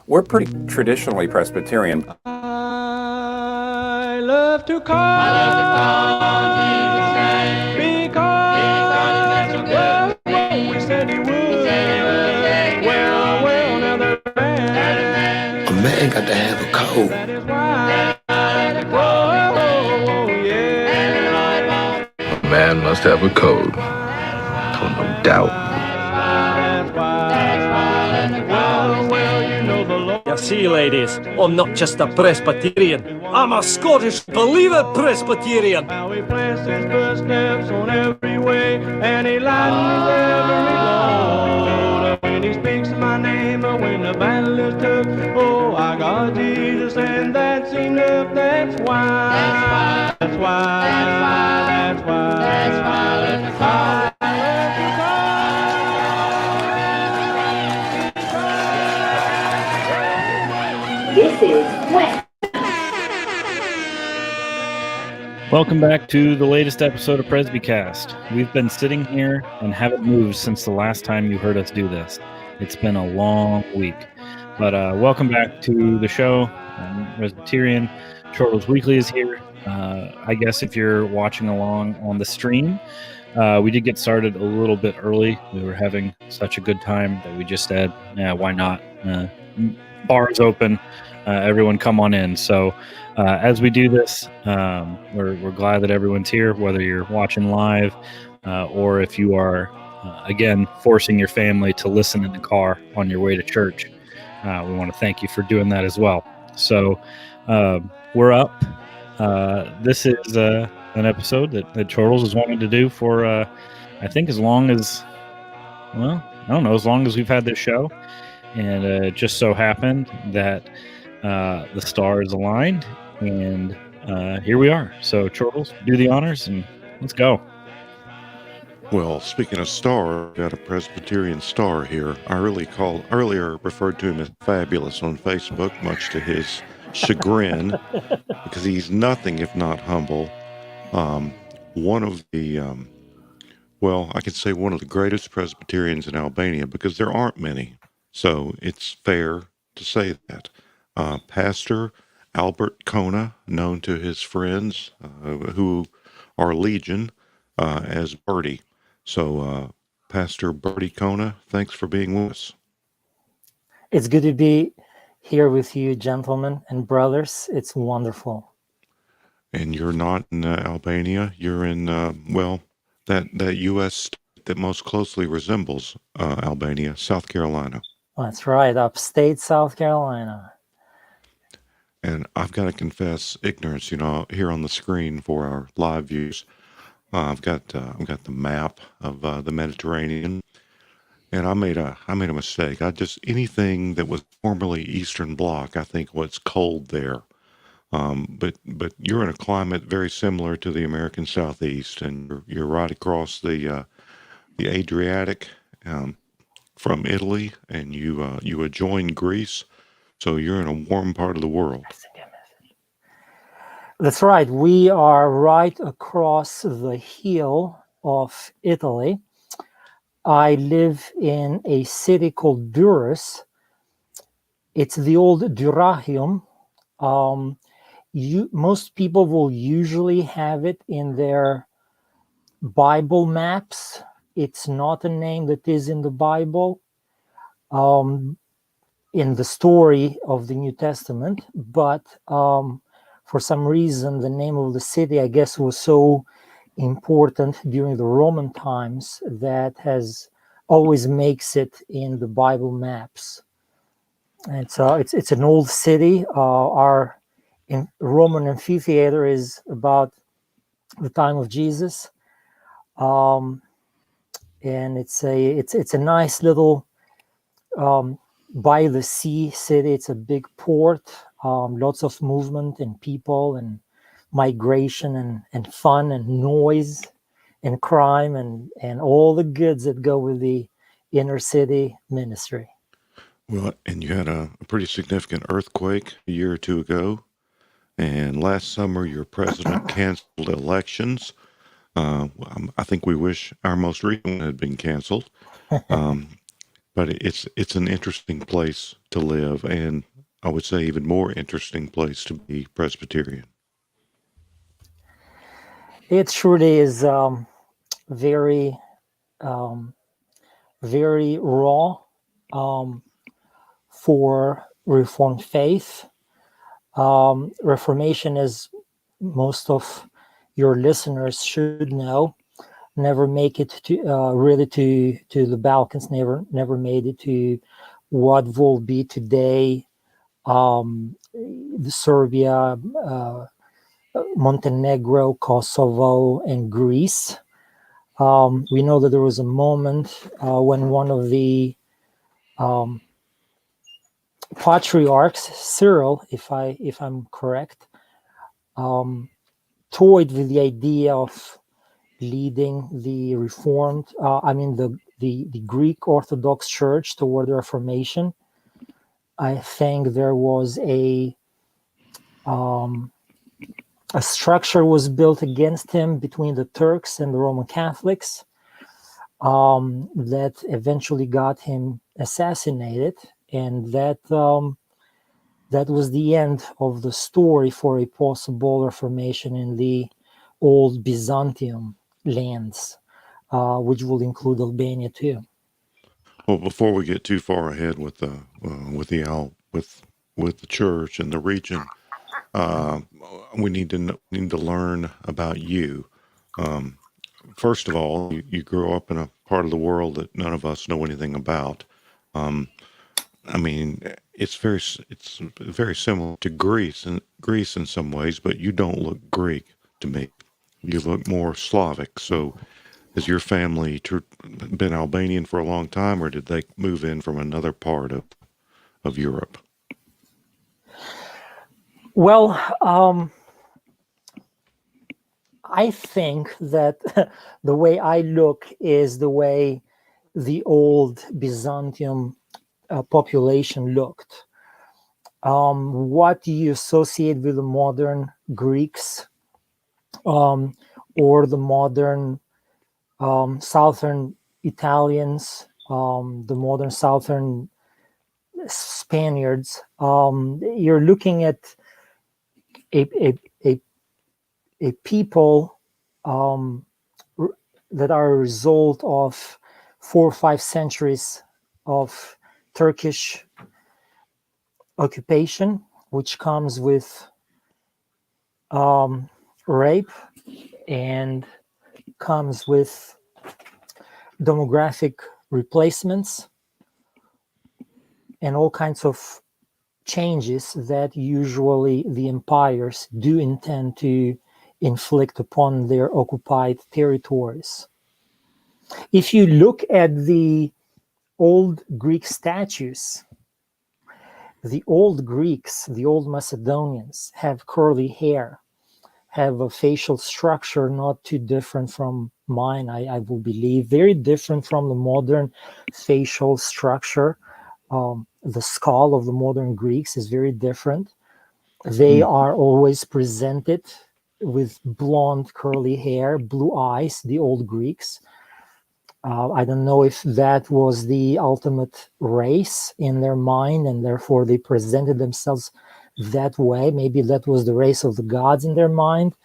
We're pretty traditionally Presbyterian. I love to call Jesus' name because we said he would. Well, now there's a man. A man got to have a code. That is why. Oh, yeah. A man must have a code. Oh, no doubt. You see, ladies, I'm not just a Presbyterian. I'm a Scottish believer Presbyterian. How he plants his footsteps on every way, and he lightens every load. When he speaks my name, when the battle is tough, oh, I got Jesus, and that's enough. That's why. That's why. That's why. That's why. This is West. Welcome back to the latest episode of Presbycast. We've been sitting here and haven't moved since the last time you heard us do this. It's been a long week. But welcome back to the show. I'm Presbyterian. Chortles Weekly is here. I guess if you're watching along on the stream, we did get started a little bit early. We were having such a good time that we just said, yeah, why not? Bars open. Everyone come on in. So as we do this, we're glad that everyone's here, whether you're watching live or if you are, again, forcing your family to listen in the car on your way to church. We want to thank you for doing that as well. So we're up. This is an episode that Chortles has wanted to do for, I think, as long as we've had this show. And it just so happened that the stars aligned, and here we are. So, Chortles, do the honors, and let's go. Well, speaking of star, got a Presbyterian star here. I earlier referred to him as fabulous on Facebook, much to his chagrin, because he's nothing if not humble. One of the, I could say one of the greatest Presbyterians in Albania, because there aren't many. So it's fair to say that. Pastor Albert Kona, known to his friends who are legion as Bertie. So Pastor Bertie Kona, thanks for being with us. It's good to be here with you, gentlemen and brothers. It's wonderful. And you're not in Albania. You're in, that U.S. state that most closely resembles Albania, South Carolina. That's right, upstate South Carolina. And I've got to confess ignorance, here on the screen for our live views. I've got the map of the Mediterranean, and I made a mistake. Anything that was formerly Eastern Bloc, I think was cold there. But you're in a climate very similar to the American Southeast, and you're right across the Adriatic. From Italy, and you adjoin Greece, so you're in a warm part of the world. That's right. We are right across the heel of Italy. I live in a city called Durrës. It's the old Dyrrhachium. Most people will usually have it in their Bible maps. It's not a name that is in the Bible, in the story of the New Testament, but for some reason, the name of the city, I guess, was so important during the Roman times that has always makes it in the Bible maps. And so it's an old city. Our Roman amphitheater is about the time of Jesus. And it's a nice little by the sea city. It's a big port, lots of movement and people and migration and fun and noise and crime and all the goods that go with the inner city ministry. Well, and you had a pretty significant earthquake a year or two ago, and last summer your president canceled elections. I think we wish our most recent one had been canceled. But but it's an interesting place to live, and I would say even more interesting place to be Presbyterian. It truly is very, very raw for Reformed faith. Reformation, as most of your listeners should know, never make it to really to the Balkans. Never made it to what will be today Serbia, Montenegro, Kosovo, and Greece. We know that there was a moment when one of the patriarchs, Cyril, if I'm correct, toyed with the idea of leading the Reformed, the Greek Orthodox Church toward the Reformation. I think there was a structure was built against him between the Turks and the Roman Catholics that eventually got him assassinated, and that was the end of the story for a possible Reformation in the old Byzantium lands, which will include Albania too. Well, before we get too far ahead with the church and the region, we need to learn about you. First of all, you grew up in a part of the world that none of us know anything about. It's very similar to Greece in some ways, but you don't look Greek to me. You look more Slavic. So, has your family been Albanian for a long time, or did they move in from another part of Europe? Well, I think that the way I look is the way the old Byzantium population looked. What do you associate with the modern Greeks or the modern Southern Italians, the modern Southern Spaniards? You're looking at a people that are a result of 4 or 5 centuries of Turkish occupation, which comes with rape and comes with demographic replacements and all kinds of changes that usually the empires do intend to inflict upon their occupied territories. If you look at the old Greek statues, the old Greeks, the old Macedonians have curly hair, have a facial structure not too different from mine, I will believe, very different from the modern facial structure. The skull of the modern Greeks is very different. They are always presented with blonde curly hair, blue eyes, the old Greeks. I don't know if that was the ultimate race in their mind, and therefore they presented themselves that way. Maybe that was the race of the gods in their mind.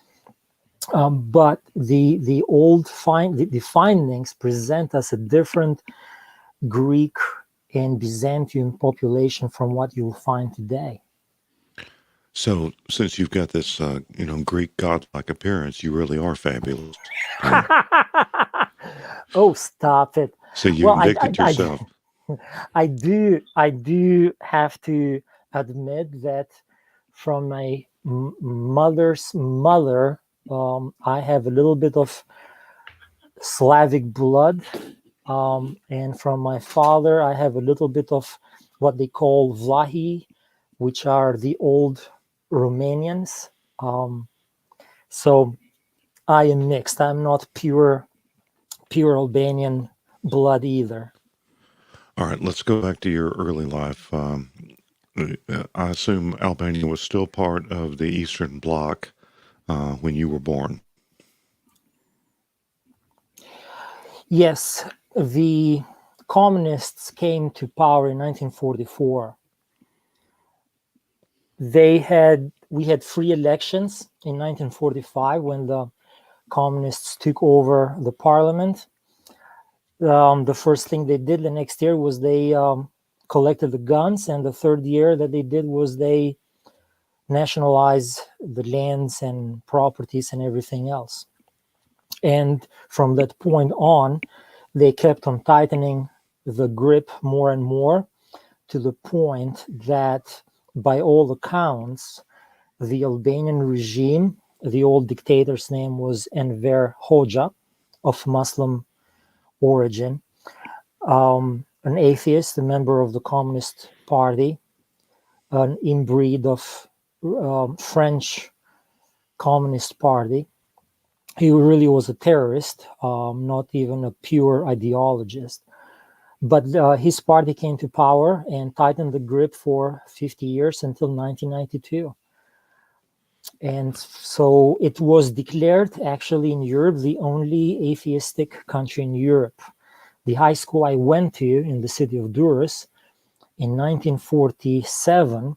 But the findings present us a different Greek and Byzantium population from what you'll find today. So, since you've got this, Greek godlike appearance, you really are fabulous. Oh, stop it! So you convicted yourself. I do have to admit that from my mother's mother, I have a little bit of Slavic blood, and from my father, I have a little bit of what they call Vlahi, which are the old Romanians. So I am mixed. I'm not pure Albanian blood either. All right, let's go back to your early life. I assume Albania was still part of the Eastern Bloc when you were born. Yes, the communists came to power in 1944, we had free elections in 1945 when the communists took over the parliament. The first thing they did the next year was they collected the guns, and the third year that they did was they nationalized the lands and properties and everything else. And from that point on, they kept on tightening the grip more and more, to the point that, by all accounts, the Albanian regime, the old dictator's name was Enver Hoxha, of Muslim origin, an atheist, a member of the Communist Party, an inbreed of French Communist Party. He really was a terrorist, not even a pure ideologist. But his party came to power and tightened the grip for 50 years until 1992. And so it was declared, actually, in Europe, the only atheistic country in Europe. The high school I went to in the city of Durrës in 1947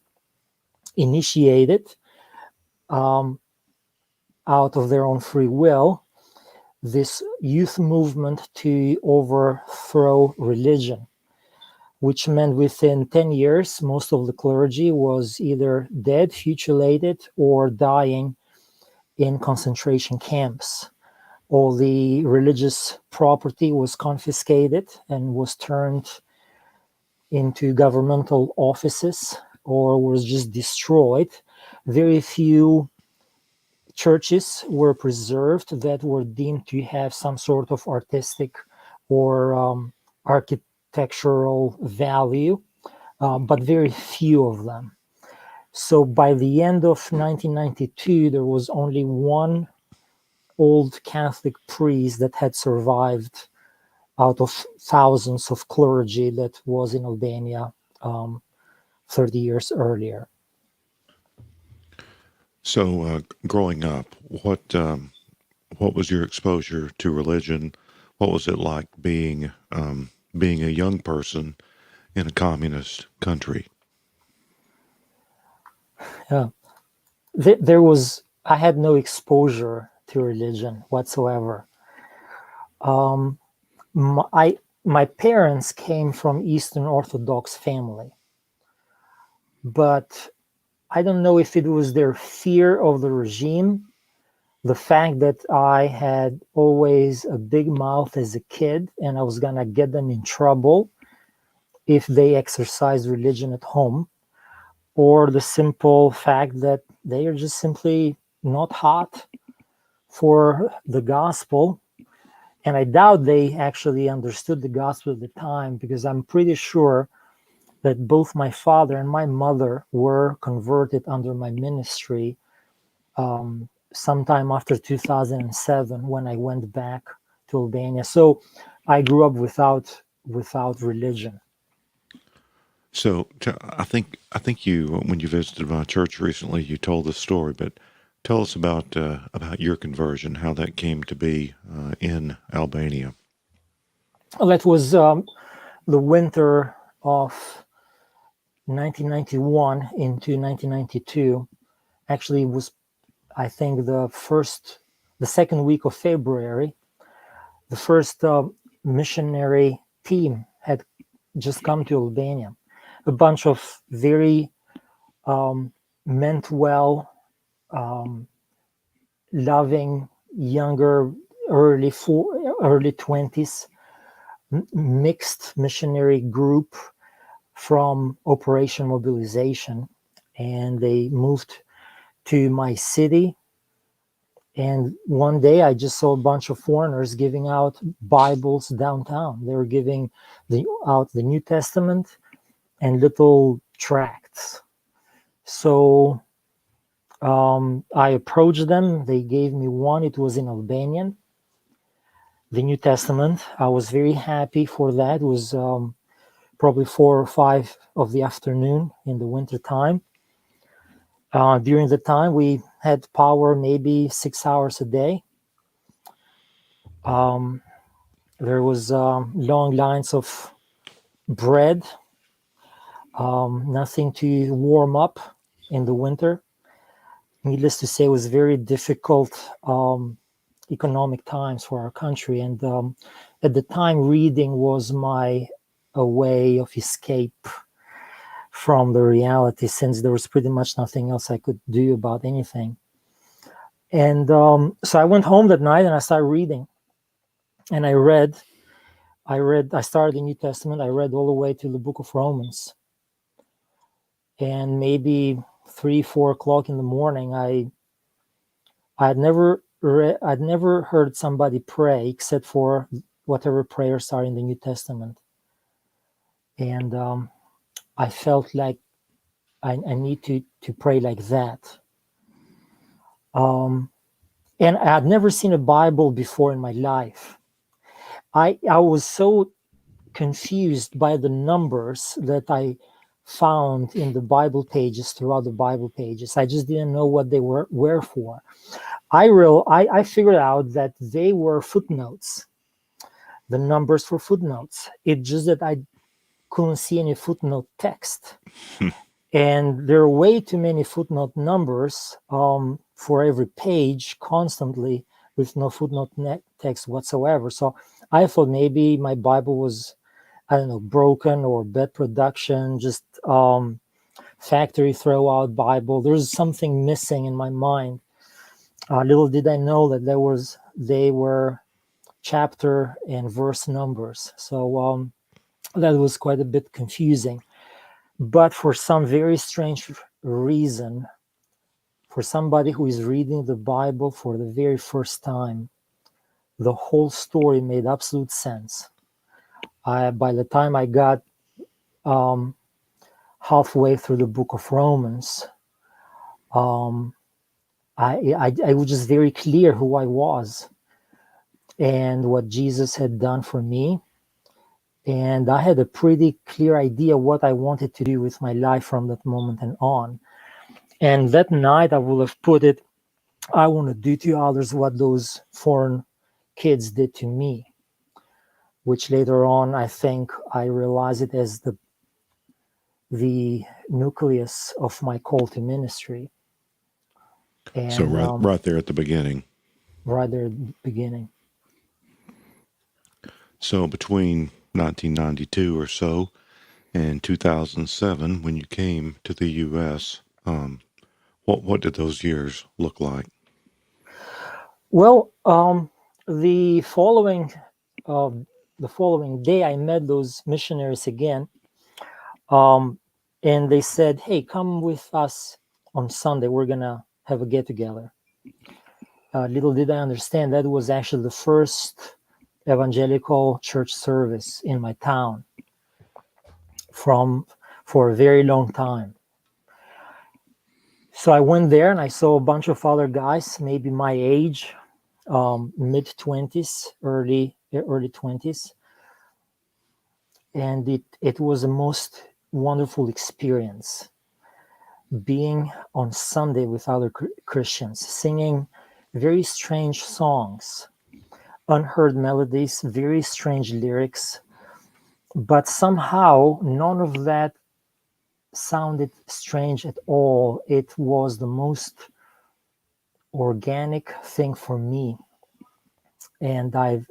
initiated, out of their own free will, this youth movement to overthrow religion, which meant within 10 years, most of the clergy was either dead, mutilated, or dying in concentration camps. All the religious property was confiscated and was turned into governmental offices or was just destroyed. Very few churches were preserved that were deemed to have some sort of artistic or architectural value, but very few of them. So by the end of 1992, there was only one old Catholic priest that had survived out of thousands of clergy that was in Albania 30 years earlier. So, growing up, what was your exposure to religion? What was it like being a young person in a communist country? Yeah, I had no exposure to religion whatsoever. My parents came from Eastern Orthodox family, but I don't know if it was their fear of the regime, the fact that I had always a big mouth as a kid and I was gonna get them in trouble if they exercised religion at home, or the simple fact that they are just simply not hot for the gospel. And I doubt they actually understood the gospel at the time, because I'm pretty sure that both my father and my mother were converted under my ministry sometime after 2007 when I went back to Albania. So I grew up without religion. So I think you, when you visited my church recently, you told this story, but tell us about your conversion, how that came to be in Albania. Well, that was the winter of 1991 into 1992. Actually, it was, I think, the second week of February. The first missionary team had just come to Albania. A bunch of very meant well, loving, younger, early 20s, mixed missionary group from Operation Mobilization. And they moved to my city. And one day I just saw a bunch of foreigners giving out Bibles downtown. They were giving out the New Testament and little tracts. So I approached them. They gave me one. It was in Albanian, the New Testament. I was very happy for that. It was probably 4 or 5 of the afternoon in the winter time. During the time, we had power maybe 6 hours a day. There was long lines of bread, nothing to warm up in the winter. Needless to say, it was very difficult economic times for our country. And at the time, reading was a way of escape from the reality, since there was pretty much nothing else I could do about anything. And so I went home that night and I started reading. And I started the New Testament. I read all the way to the book of Romans. And maybe 3-4 o'clock in the morning, I'd never heard somebody pray except for whatever prayers are in the New Testament. And I felt like I need to pray like that. And I had never seen a Bible before in my life. I was so confused by the numbers that I found in the Bible pages, throughout the Bible pages. I just didn't know what they were for. I figured out that they were footnotes, the numbers for footnotes. It's just that I couldn't see any footnote text. And there are way too many footnote numbers for every page constantly, with no footnote text whatsoever. So I thought maybe my Bible was, I don't know, broken or bad production, just factory throw-out Bible. There's something missing in my mind. Little did I know that they were chapter and verse numbers. So that was quite a bit confusing. But for some very strange reason, for somebody who is reading the Bible for the very first time, the whole story made absolute sense. By the time I got halfway through the book of Romans, I was just very clear who I was and what Jesus had done for me. And I had a pretty clear idea what I wanted to do with my life from that moment and on. And that night I will have put it, I want to do to others what those foreign kids did to me, which later on I think I realized it as the nucleus of my call to ministry. And, so right there at the beginning. Right there at the beginning. So between 1992 or so and 2007, when you came to the U.S., what did those years look like? Well, the following day, I met those missionaries again, and they said, "Hey, come with us on Sunday. We're gonna have a get-together." Little did I understand that was actually the first evangelical church service in my town for a very long time. So I went there and I saw a bunch of other guys, maybe my age, mid-20s, early 20s. And it was a most wonderful experience being on Sunday with other Christians, singing very strange songs, unheard melodies, very strange lyrics. But somehow none of that sounded strange at all. It was the most organic thing for me. And I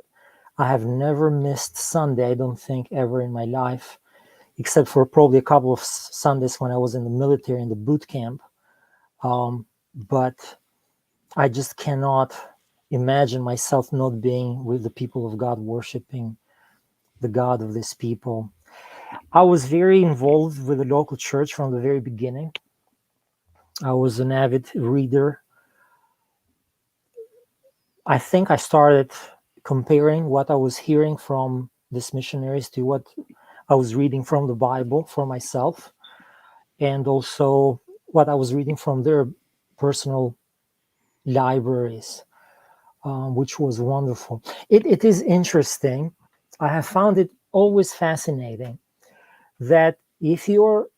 have never missed Sunday, I don't think, ever in my life, except for probably a couple of Sundays when I was in the military, in the boot camp. But I just cannot imagine myself not being with the people of God, worshiping the God of these people. I was very involved with the local church from the very beginning. I was an avid reader. I think I started comparing what I was hearing from these missionaries to what I was reading from the Bible for myself, and also what I was reading from their personal libraries, which was wonderful. It is interesting. I have found it always fascinating that if you're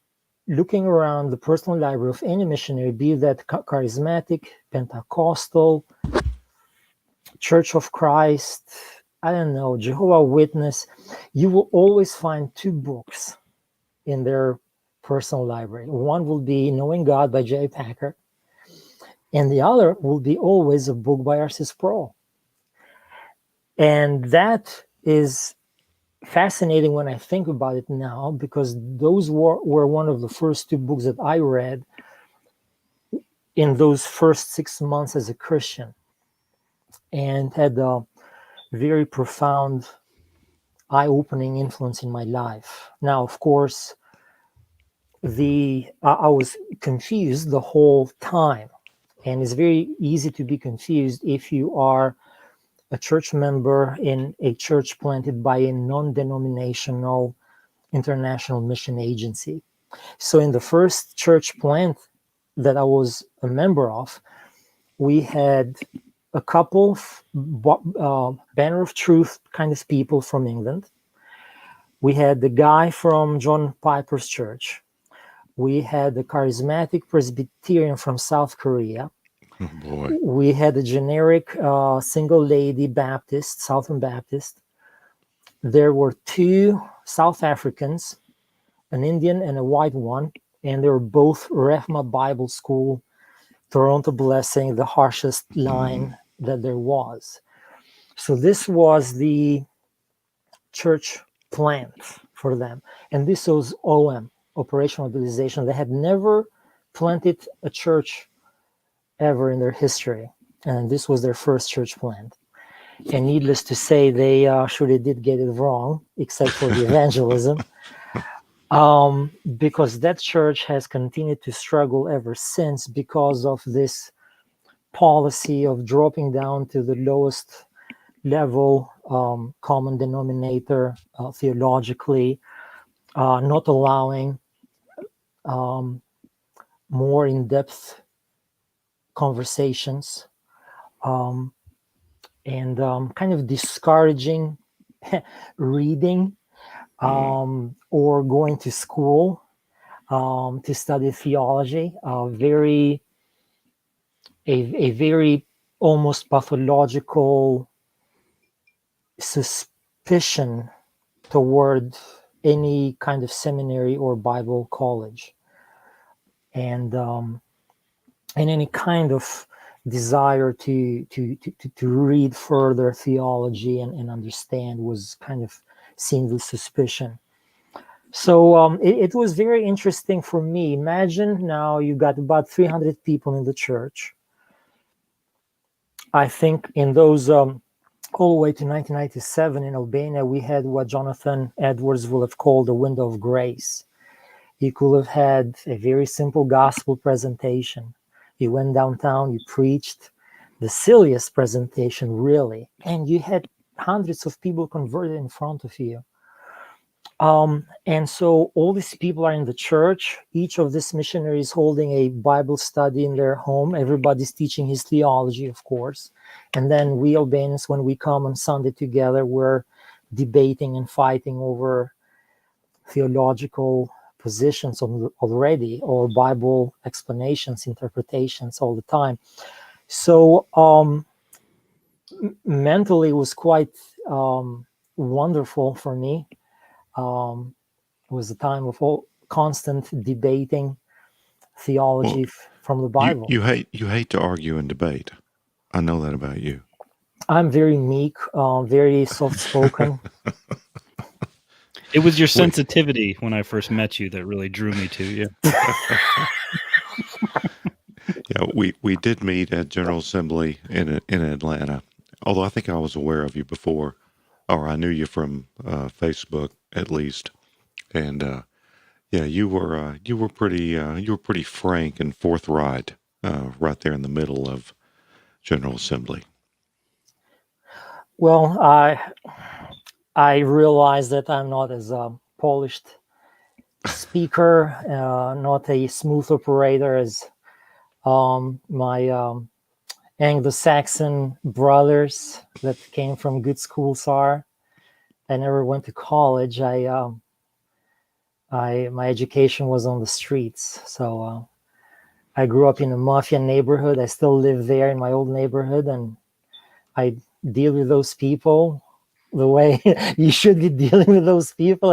looking around the personal library of any missionary, be that charismatic, Pentecostal, Church of Christ, I don't know, Jehovah Witness, you will always find two books in their personal library. One will be Knowing God by J. Packer, and the other will be always a book by R.C. Sproul. And that is fascinating when I think about it now, because those were one of the first two books that I read in those first 6 months as a Christian, and had a very profound, eye-opening influence in my life. Now, of course, I was confused the whole time, and it's very easy to be confused if you are a church member in a church planted by a non-denominational international mission agency. So in the first church plant that I was a member of, we had a couple Banner of Truth kind of people from England. We had the guy from John Piper's church. We had the charismatic Presbyterian from South Korea. Oh boy. We had a generic single lady Baptist, Southern Baptist. There were two South Africans, an Indian and a white one, and they were both Rehma Bible School, Toronto Blessing, the harshest line that there was. So this was the church plant for them. And this was OM, Operational Mobilization. They had never planted a church ever in their history. And this was their first church plant. And needless to say, they surely did get it wrong, except for the evangelism. Because that church has continued to struggle ever since because of this policy of dropping down to the lowest level common denominator theologically, not allowing more in-depth conversations, and kind of discouraging reading or going to school to study theology. A very almost pathological suspicion toward any kind of seminary or Bible college, and any kind of desire to read further theology and understand was kind of seen with suspicion. So it was very interesting for me. Imagine now you've got about 300 people in the church. I think in those all the way to 1997 in Albania, we had what Jonathan Edwards will have called a window of grace. You could have had a very simple gospel presentation. You went downtown, you preached the silliest presentation, really, and you had hundreds of people converted in front of you. And so all these people are in the church. Each of these missionaries holding a Bible study in their home. Everybody's teaching his theology, of course. And then we Albanians, when we come on Sunday together, we're debating and fighting over theological positions already, or Bible explanations, interpretations all the time. So mentally it was quite wonderful for me. It was a time of constant debating theology from the Bible. You hate to argue and debate. I know that about you. I'm very meek, very soft-spoken. It was your sensitivity when I first met you that really drew me to you. Yeah, we did meet at General Assembly in Atlanta. Although I think I was aware of you before, or I knew you from Facebook at least. And yeah, you were pretty frank and forthright right there in the middle of General Assembly. Well, I realize that I'm not as a polished speaker, not a smooth operator as my Anglo-Saxon brothers that came from good schools are. I never went to college. My education was on the streets. So I grew up in a mafia neighborhood. I still live there in my old neighborhood, and I deal with those people the way you should be dealing with those people,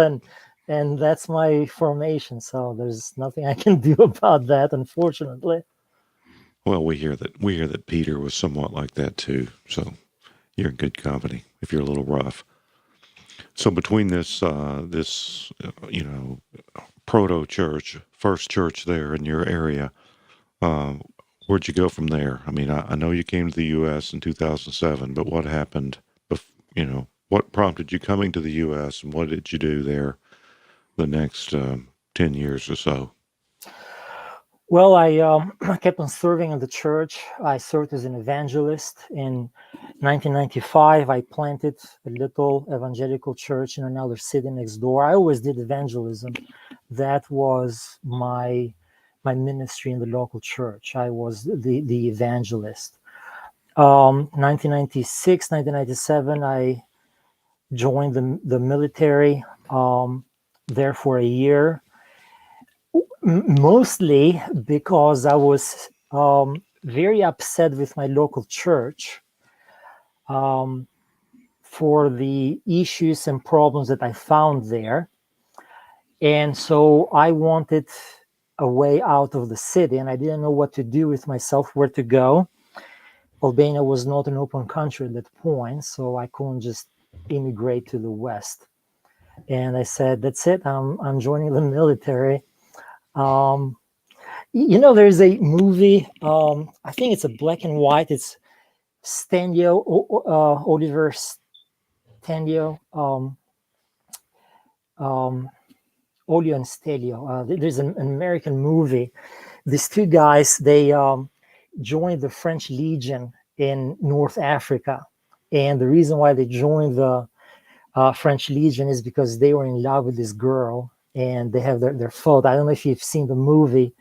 and that's my formation. So there's nothing I can do about that, unfortunately. Well, we hear that Peter was somewhat like that too. So you're in good company if you're a little rough. So between this proto church, first church there in your area, where'd you go from there? I mean, I know you came to the U.S. in 2007, but what happened? What prompted you coming to the U.S. and what did you do there the next 10 years or so? Well, I kept on serving in the church. I served as an evangelist. In 1995, I planted a little evangelical church in another city next door. I always did evangelism. That was my ministry in the local church. I was the evangelist. 1996, 1997, I joined the military there for a year. Mostly because I was very upset with my local church for the issues and problems that I found there. And so I wanted a way out of the city, and I didn't know what to do with myself, where to go. Albania was not an open country at that point, so I couldn't just immigrate to the West. And I said, that's it, I'm joining the military. There's a movie, I think it's a black and white. It's Oliver Stanlio, Olio and Stelio. There's an American movie. These two guys, they joined the French Legion in North Africa. And the reason why they joined the French Legion is because they were in love with this girl. And they have their fault. I don't know if you've seen the movie.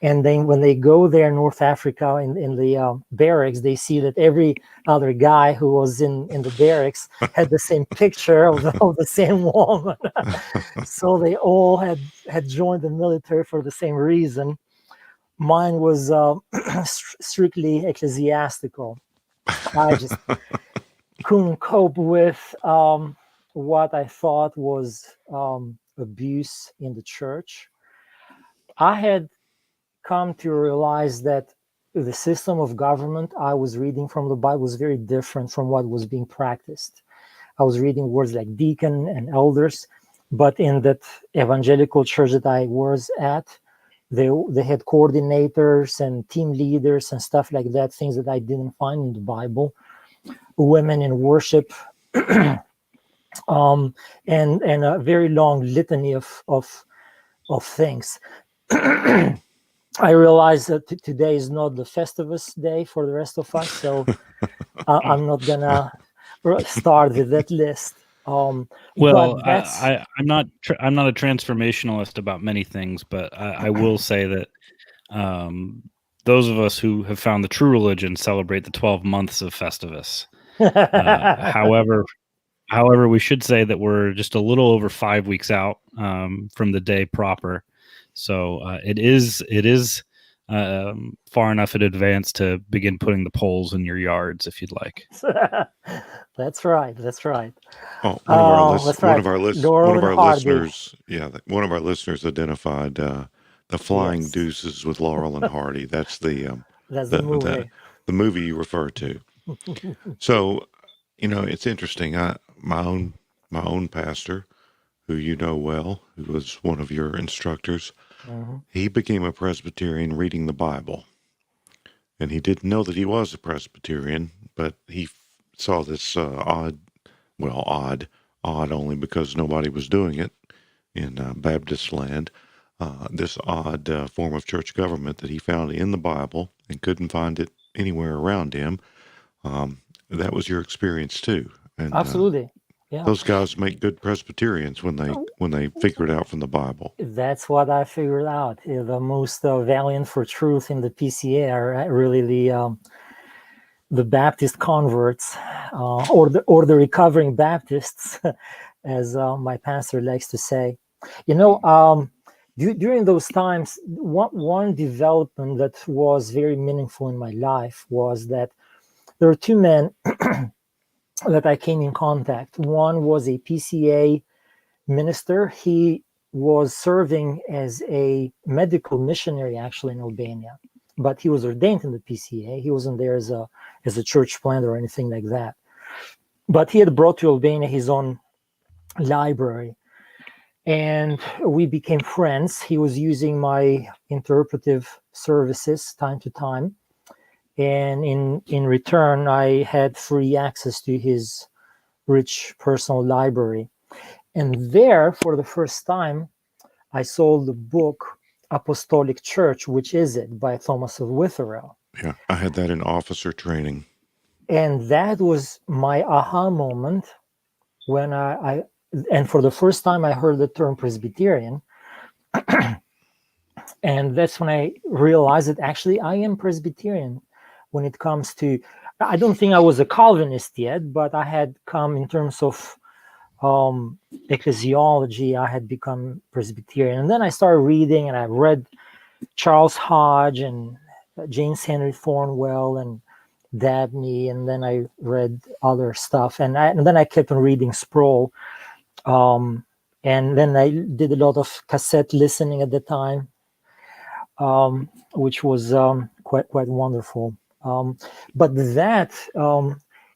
And then when they go there in North Africa in the barracks, they see that every other guy who was in the barracks had the same picture of the same woman. So they all had joined the military for the same reason. Mine was strictly ecclesiastical. I just couldn't cope with what I thought was abuse in the church. I had come to realize that the system of government I was reading from the Bible was very different from what was being practiced. I was reading words like deacon and elders, but in that evangelical church that I was at, they had coordinators and team leaders and stuff like that, things that I didn't find in the Bible. Women in worship, and a very long litany of things. I realize that today is not the Festivus day for the rest of us, so I'm not gonna start with that list. I'm not a transformationalist about many things, but I will say that those of us who have found the true religion celebrate the 12 months of Festivus. However, we should say that we're just a little over 5 weeks out from the day proper. So it is far enough in advance to begin putting the poles in your yards if you'd like. That's right. Oh, one of our listeners identified the Flying Deuces with Laurel and Hardy. That's the movie. The movie you refer to. So, it's interesting. My own pastor, who you know well, who was one of your instructors, he became a Presbyterian reading the Bible. And he didn't know that he was a Presbyterian, but he saw this odd only because nobody was doing it in Baptist land, this odd form of church government that he found in the Bible and couldn't find it anywhere around him. That was your experience too. And, absolutely. Yeah. Those guys make good Presbyterians when they figure it out from the Bible. That's what I figured out. The most valiant for truth in the PCA are really the Baptist converts, or the recovering Baptists, as my pastor likes to say. During those times, one development that was very meaningful in my life was that there were two men that I came in contact. One was a PCA minister. He was serving as a medical missionary actually in Albania, but he was ordained in the PCA. He wasn't there as a church planter or anything like that. But he had brought to Albania his own library, and we became friends. He was using my interpretive services time to time, and in return, I had free access to his rich personal library. And there, for the first time, I saw the book Apostolic Church, Which Is It, by Thomas of Witherell. Yeah, I had that in officer training. And that was my aha moment when and for the first time I heard the term Presbyterian. And that's when I realized that actually I am Presbyterian when it comes to, I don't think I was a Calvinist yet, but I had come in terms of ecclesiology, I had become Presbyterian. And then I started reading, and I read Charles Hodge and James Henry Thornwell and Dabney, and then I read other stuff, and then I kept on reading Sproul, and then I did a lot of cassette listening at the time, which was quite wonderful. But that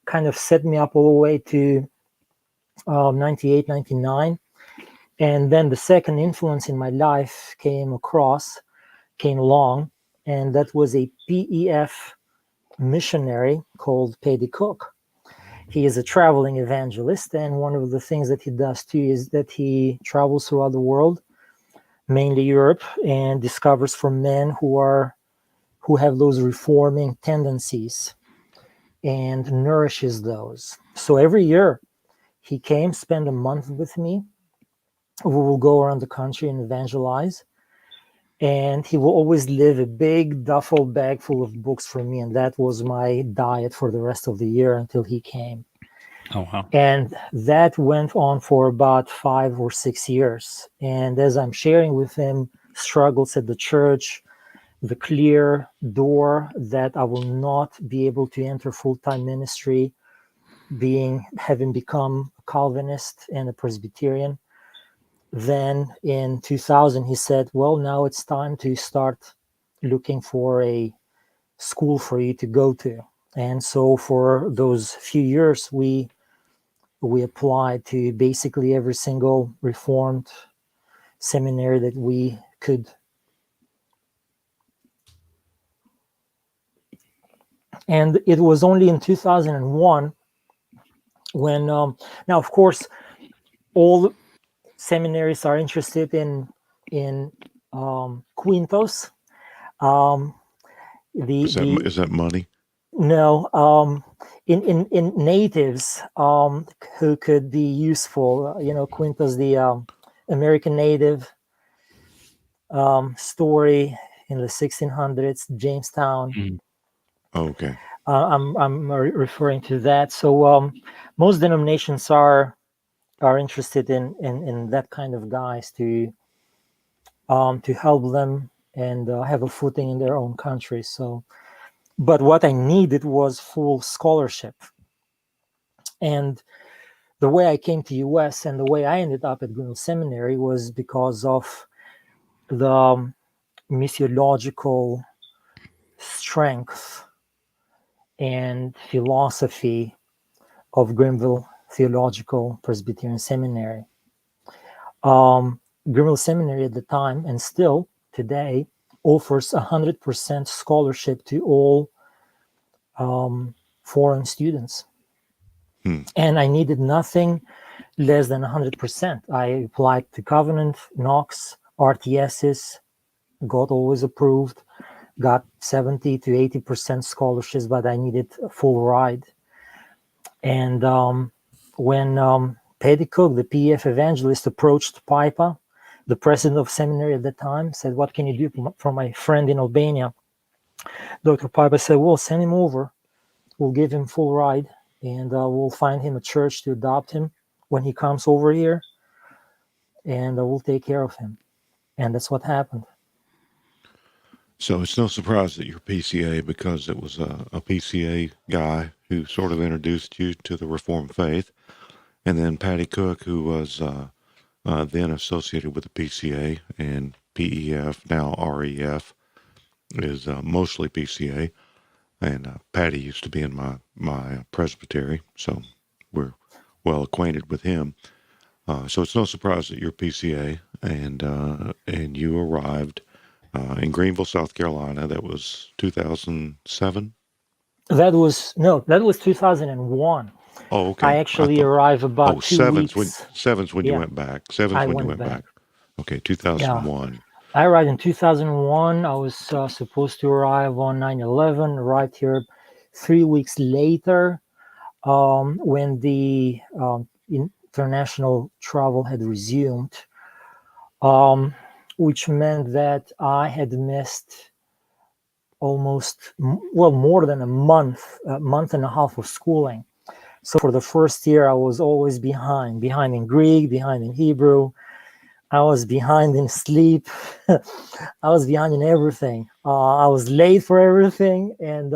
kind of set me up all the way to 98, 99. And then the second influence in my life came along, and that was a PEF missionary called Paddy Cook. He is a traveling evangelist, and one of the things that he does too is that he travels throughout the world, mainly Europe, and discovers from men who have those reforming tendencies and nourishes those. So every year he came, spend a month with me. We will go around the country and evangelize. And he will always leave a big duffel bag full of books for me. And that was my diet for the rest of the year until he came. Oh, wow. And that went on for about 5 or 6 years. And as I'm sharing with him struggles at the church, the clear door that I will not be able to enter full-time ministry, having become a Calvinist and a Presbyterian, then in 2000 he said, well, now it's time to start looking for a school for you to go to. And so for those few years we applied to basically every single Reformed seminary that we could. And it was only in 2001 when now of course all seminaries are interested in quintos. Is that money? No, in natives who could be useful. Quintos, the American native story in the 1600s, Jamestown. Mm-hmm. Oh, okay. I'm referring to that. So most denominations are interested in that kind of guys to help them and have a footing in their own country. So, but what I needed was full scholarship. And the way I came to US and the way I ended up at Greenville Seminary was because of the missiological strength and philosophy of Greenville Theological Presbyterian Seminary. Greenville Seminary at the time, and still today, offers 100% scholarship to all foreign students. And I needed nothing less than 100%. I applied to Covenant, Knox, RTSs, got always approved, got 70 to 80% scholarships, but I needed a full ride. And when Paddy Cook, the PEF evangelist, approached Pipa, the president of seminary at the time, said, what can you do for my friend in Albania? Dr. Pipa said, well, send him over. We'll give him full ride, and we'll find him a church to adopt him when he comes over here, and we'll take care of him. And that's what happened. So it's no surprise that you're PCA because it was a PCA guy who sort of introduced you to the Reformed faith. And then Patty Cook, who was then associated with the PCA and PEF, now REF, is mostly PCA. And Patty used to be in my presbytery, so we're well acquainted with him. So it's no surprise that you're PCA, and you arrived in Greenville, South Carolina. That was 2007. That was 2001. Oh, okay. I actually arrived about 2 weeks. Seven's when you Yeah. went back. Seven's I when you went went back. back. Okay, 2001. I arrived in 2001. I was supposed to arrive on 9/11, right here 3 weeks later, when the international travel had resumed, which meant that I had missed almost, more than a month and a half of schooling. So for the first year, I was always behind in Greek, behind in Hebrew. I was behind in sleep. I was behind in everything. I was late for everything. And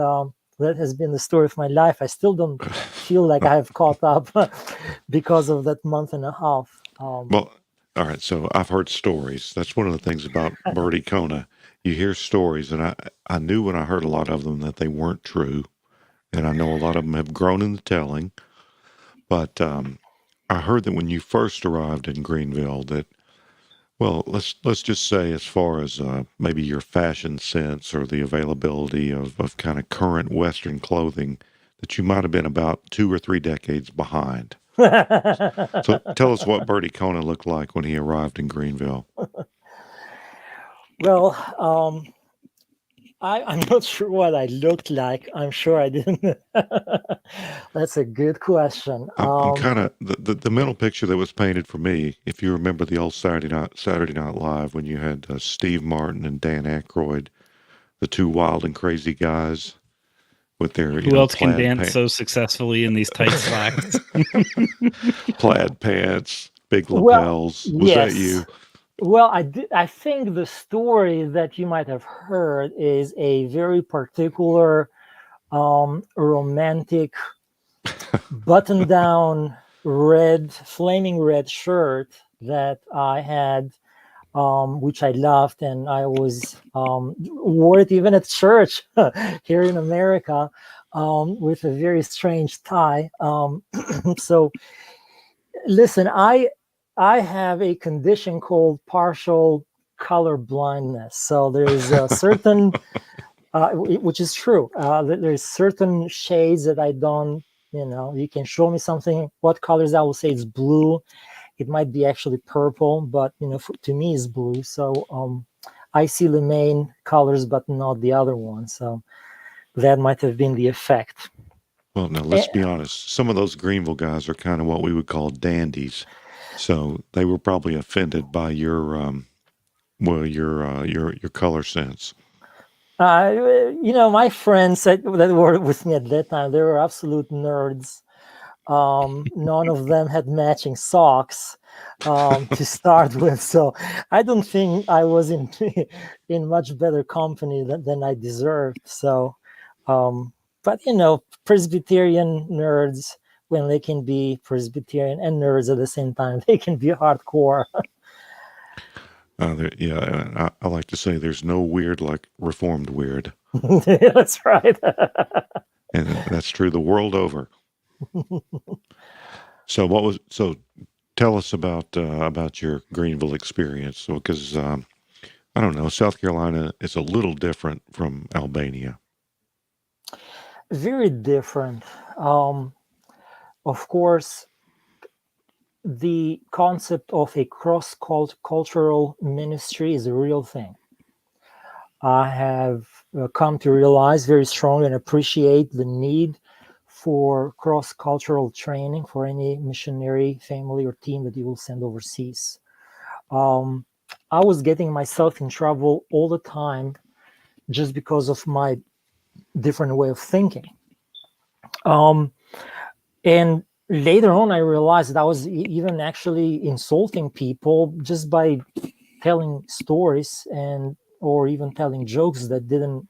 that has been the story of my life. I still don't feel like I have caught up because of that month and a half. Well, all right. So I've heard stories. That's one of the things about Bertie Kona. You hear stories, and I knew when I heard a lot of them that they weren't true. And I know a lot of them have grown in the telling. But I heard that when you first arrived in Greenville that, well, let's just say as far as maybe your fashion sense or the availability of kind of current Western clothing, that you might have been about 2 or 3 decades behind. So tell us what Bertie Kona looked like when he arrived in Greenville. Well, I'm not sure what I looked like. I'm sure I didn't. That's a good question. I'm kind of the mental picture that was painted for me. If you remember the old Saturday Night Live when you had Steve Martin and Dan Aykroyd, the two wild and crazy guys with their Who else can plaid dance so successfully in these tight slacks? plaid pants, big lapels. Was yes. that you? Well, I think the story that you might have heard is a very particular romantic button-down flaming red shirt that I had, which I loved, and I was wore it even at church here in America, with a very strange tie. So, listen, I have a condition called partial color blindness. So there's a certain, which is true, there's certain shades that I don't, you can show me something, what colors, I will say it's blue. It might be actually purple, but, to me it's blue. So I see the main colors, but not the other one. So that might have been the effect. Well, now let's be honest. Some of those Greenville guys are kind of what we would call dandies. So they were probably offended by your color sense. My friends that were with me at that time, they were absolute nerds. None of them had matching socks to start with, so I don't think I was in much better company than I deserved. So, but Presbyterian nerds, when they can be Presbyterian and nerds at the same time, they can be hardcore. I like to say there's no weird like Reformed weird. That's right. And that's true the world over. So tell us about your Greenville experience. So, because I don't know, South Carolina is a little different from Albania. Very different. Of course, the concept of a cross-cultural ministry is a real thing. I have come to realize very strongly and appreciate the need for cross-cultural training for any missionary family or team that you will send overseas. I was getting myself in trouble all the time just because of my different way of thinking. And later on, I realized that I was even actually insulting people just by telling stories and or even telling jokes that didn't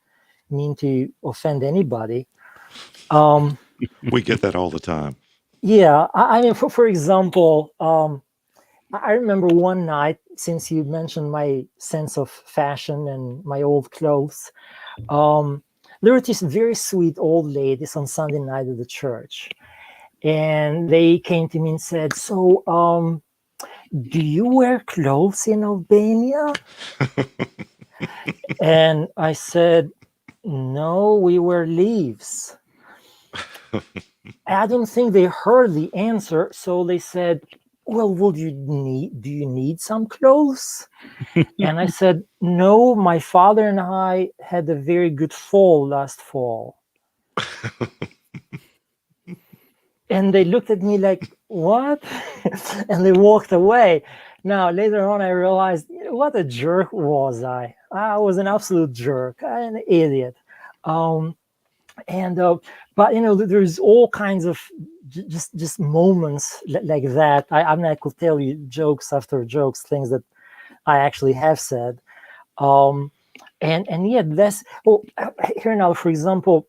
mean to offend anybody. We get that all the time. Yeah, I mean, for example, I remember one night, since you mentioned my sense of fashion and my old clothes, there were these very sweet old ladies on Sunday night at the church. And they came to me and said, so, do you wear clothes in Albania? And I said, no, we wear leaves. I don't think they heard the answer, so they said, well, do you need some clothes? And I said, no, my father and I had a very good fall last fall. And they looked at me like, what? And they walked away. Now, later on, I realized, what a jerk was I. I was an absolute jerk, an idiot. But there's all kinds of just moments like that. I mean, I could tell you jokes after jokes, things that I actually have said. And yet here now, for example,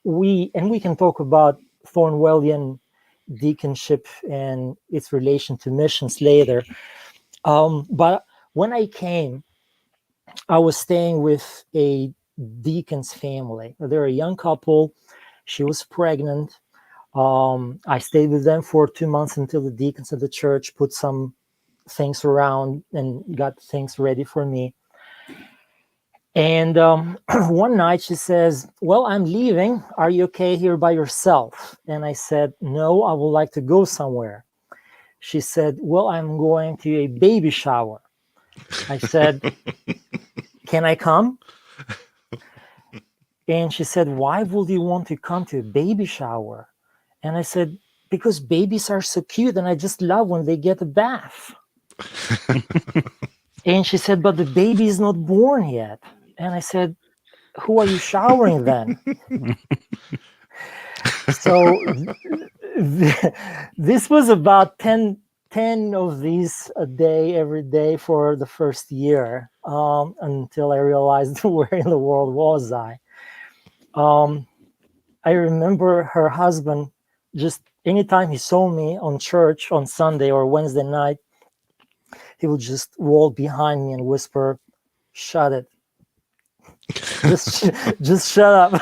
we can talk about Thornwellian deaconship and its relation to missions later. But when I came, I was staying with a deacon's family. They're a young couple. She was pregnant. I stayed with them for 2 months until the deacons of the church put some things around and got things ready for me. And one night she says, well, I'm leaving. Are you okay here by yourself? And I said, no, I would like to go somewhere. She said, well, I'm going to a baby shower. I said, can I come? And she said, why would you want to come to a baby shower? And I said, because babies are so cute and I just love when they get a bath. And she said, but the baby is not born yet. And I said, who are you showering then? So this was about 10 of these a day, every day for the first year, until I realized where in the world was I. I remember her husband, just anytime he saw me on church on Sunday or Wednesday night, he would just walk behind me and whisper, shut it. Just shut up.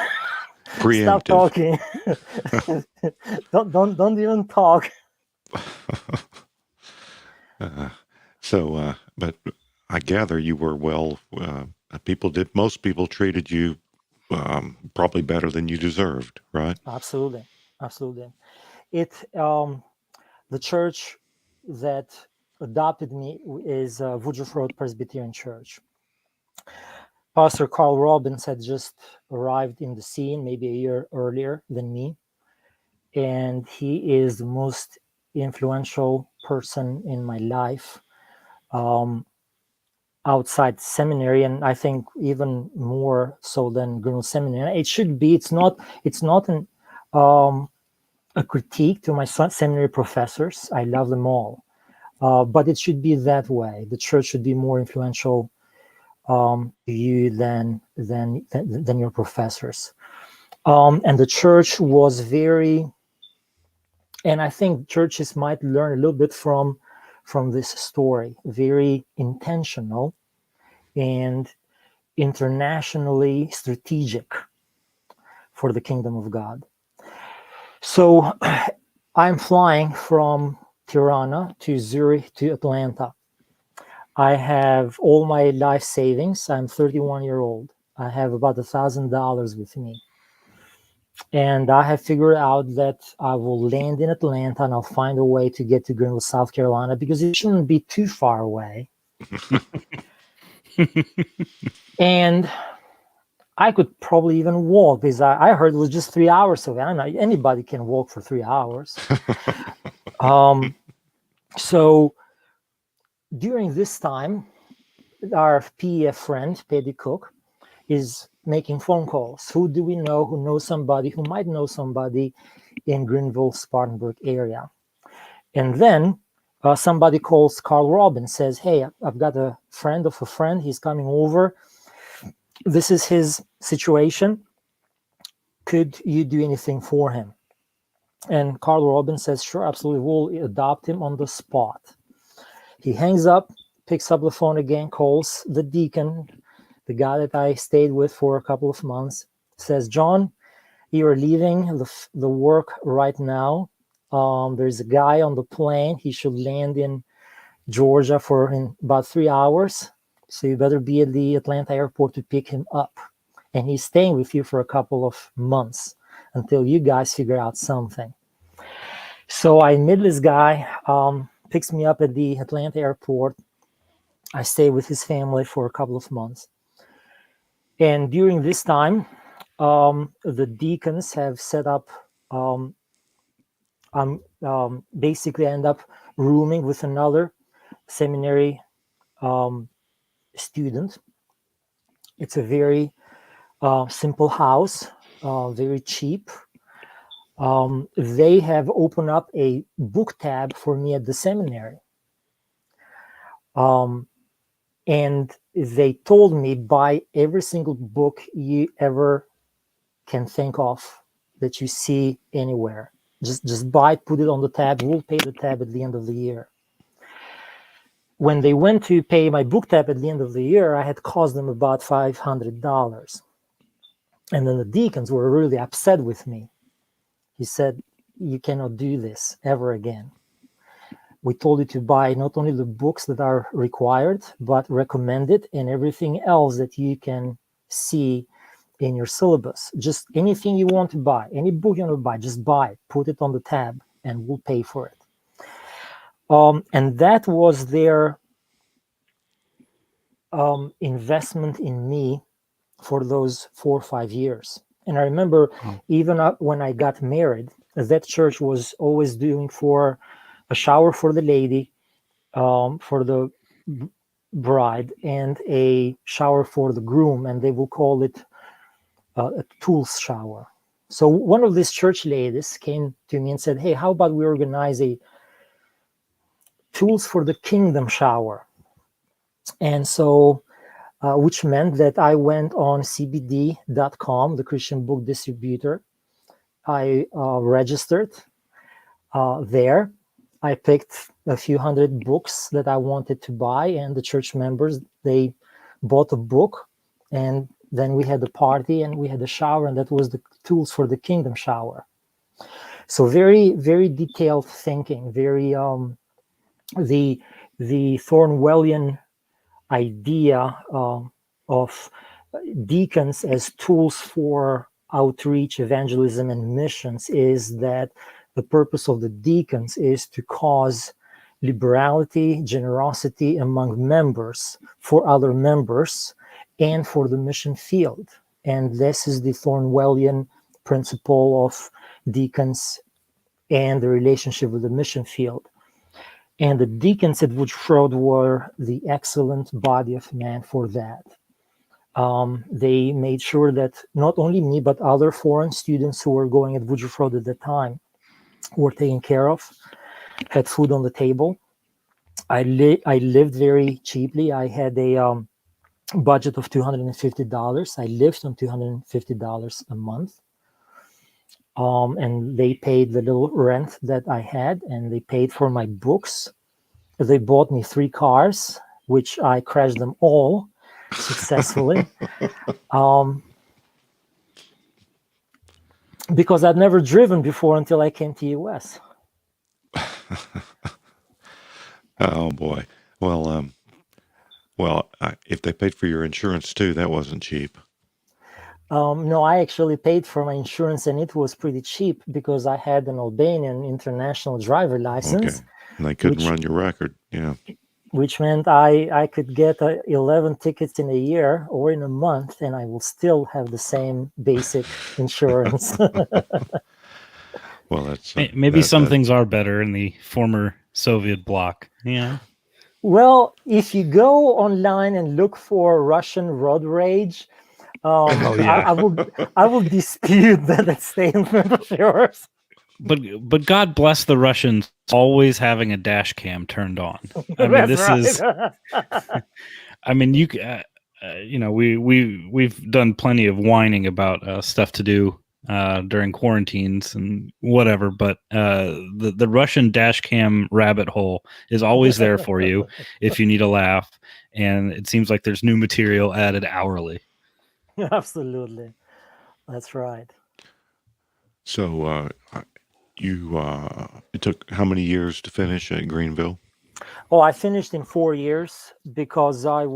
Stop talking. don't even talk. But I gather you were well. Most people treated you probably better than you deserved, right? Absolutely. The church that adopted me is Woodruff Road Presbyterian Church. Pastor Carl Robbins had just arrived in the scene maybe a year earlier than me. And he is the most influential person in my life outside seminary, and I think even more so than Greenville Seminary. It should be. It's not a critique to my seminary professors. I love them all. But it should be that way. The church should be more influential to you than your professors. And the church was very, and I think churches might learn a little bit from this story, very intentional and internationally strategic for the kingdom of God. So I'm flying from Tirana to Zurich to Atlanta. I have all my life savings. I'm 31-year-old. I have about $1,000 with me. And I have figured out that I will land in Atlanta and I'll find a way to get to Greenville, South Carolina, because it shouldn't be too far away. And I could probably even walk, because I heard it was just 3 hours away. I don't know, anybody can walk for 3 hours. So during this time, our PEF friend, Paddy Cook, is making phone calls. Who do we know who knows somebody who might know somebody in Greenville, Spartanburg area? And then somebody calls Carl Robbins, says, hey, I've got a friend of a friend. He's coming over. this is his situation. Could you do anything for him? And Carl Robbins says, sure, absolutely, we'll adopt him on the spot. He hangs up, picks up the phone again, calls the deacon, the guy that I stayed with for a couple of months, says, John, you're leaving the work right now. There's a guy on the plane. He should land in Georgia in about 3 hours. So you better be at the Atlanta airport to pick him up. And he's staying with you for a couple of months until you guys figure out something. So I meet this guy, picks me up at the Atlanta airport. I stay with his family for a couple of months. And during this time, the deacons have set up, basically end up rooming with another seminary student. It's a very simple house, very cheap. They have opened up a book tab for me at the seminary. And they told me, buy every single book you ever can think of that you see anywhere. Just buy it, put it on the tab. We'll pay the tab at the end of the year. When they went to pay my book tab at the end of the year, I had cost them about $500. And then the deacons were really upset with me. He said, you cannot do this ever again. We told you to buy not only the books that are required, but recommended and everything else that you can see in your syllabus. Just anything you want to buy, any book you want to buy, just buy it, put it on the tab, and we'll pay for it. And that was their investment in me for those 4 or 5 years. And I remember even when I got married, that church was always doing for a shower for the lady, for the bride, and a shower for the groom, and they will call it a tools shower. So one of these church ladies came to me and said, hey, how about we organize a tools for the kingdom shower? And so, which meant that I went on cbd.com, the Christian book distributor. I registered there. I picked a few hundred books that I wanted to buy, and the church members, they bought a book, and then we had a party and we had a shower, and that was the tools for the kingdom shower. So very, very detailed thinking, very the Thornwellian idea of deacons as tools for outreach, evangelism, and missions is that the purpose of the deacons is to cause liberality, generosity among members for other members and for the mission field. And this is the Thornwellian principle of deacons and the relationship with the mission field. And the deacons at Woodruff Road were the excellent body of man for that. They made sure that not only me, but other foreign students who were going at Woodruff Road at the time were taken care of, had food on the table. I lived very cheaply. I had a budget of $250. I lived on $250 a month. And they paid the little rent that I had, and they paid for my books. They bought me 3 cars, which I crashed them all successfully. Because I'd never driven before until I came to US. Oh boy. Well, if they paid for your insurance too, that wasn't cheap. No, I actually paid for my insurance, and it was pretty cheap because I had an Albanian international driver license. Okay. And they couldn't run your record. Yeah. Which meant I could get 11 tickets in a year or in a month, and I will still have the same basic insurance. Well, that's maybe some things are better in the former Soviet bloc. Yeah. Well, if you go online and look for Russian road rage, I will dispute that statement of yours. But God bless the Russians always having a dash cam turned on. I mean, this is. I mean, we've done plenty of whining about stuff to do during quarantines and whatever, but the Russian dash cam rabbit hole is always there for you if you need a laugh, and it seems like there's new material added hourly. Absolutely, that's right. So it took how many years to finish at Greenville? Oh, I finished in 4 years because I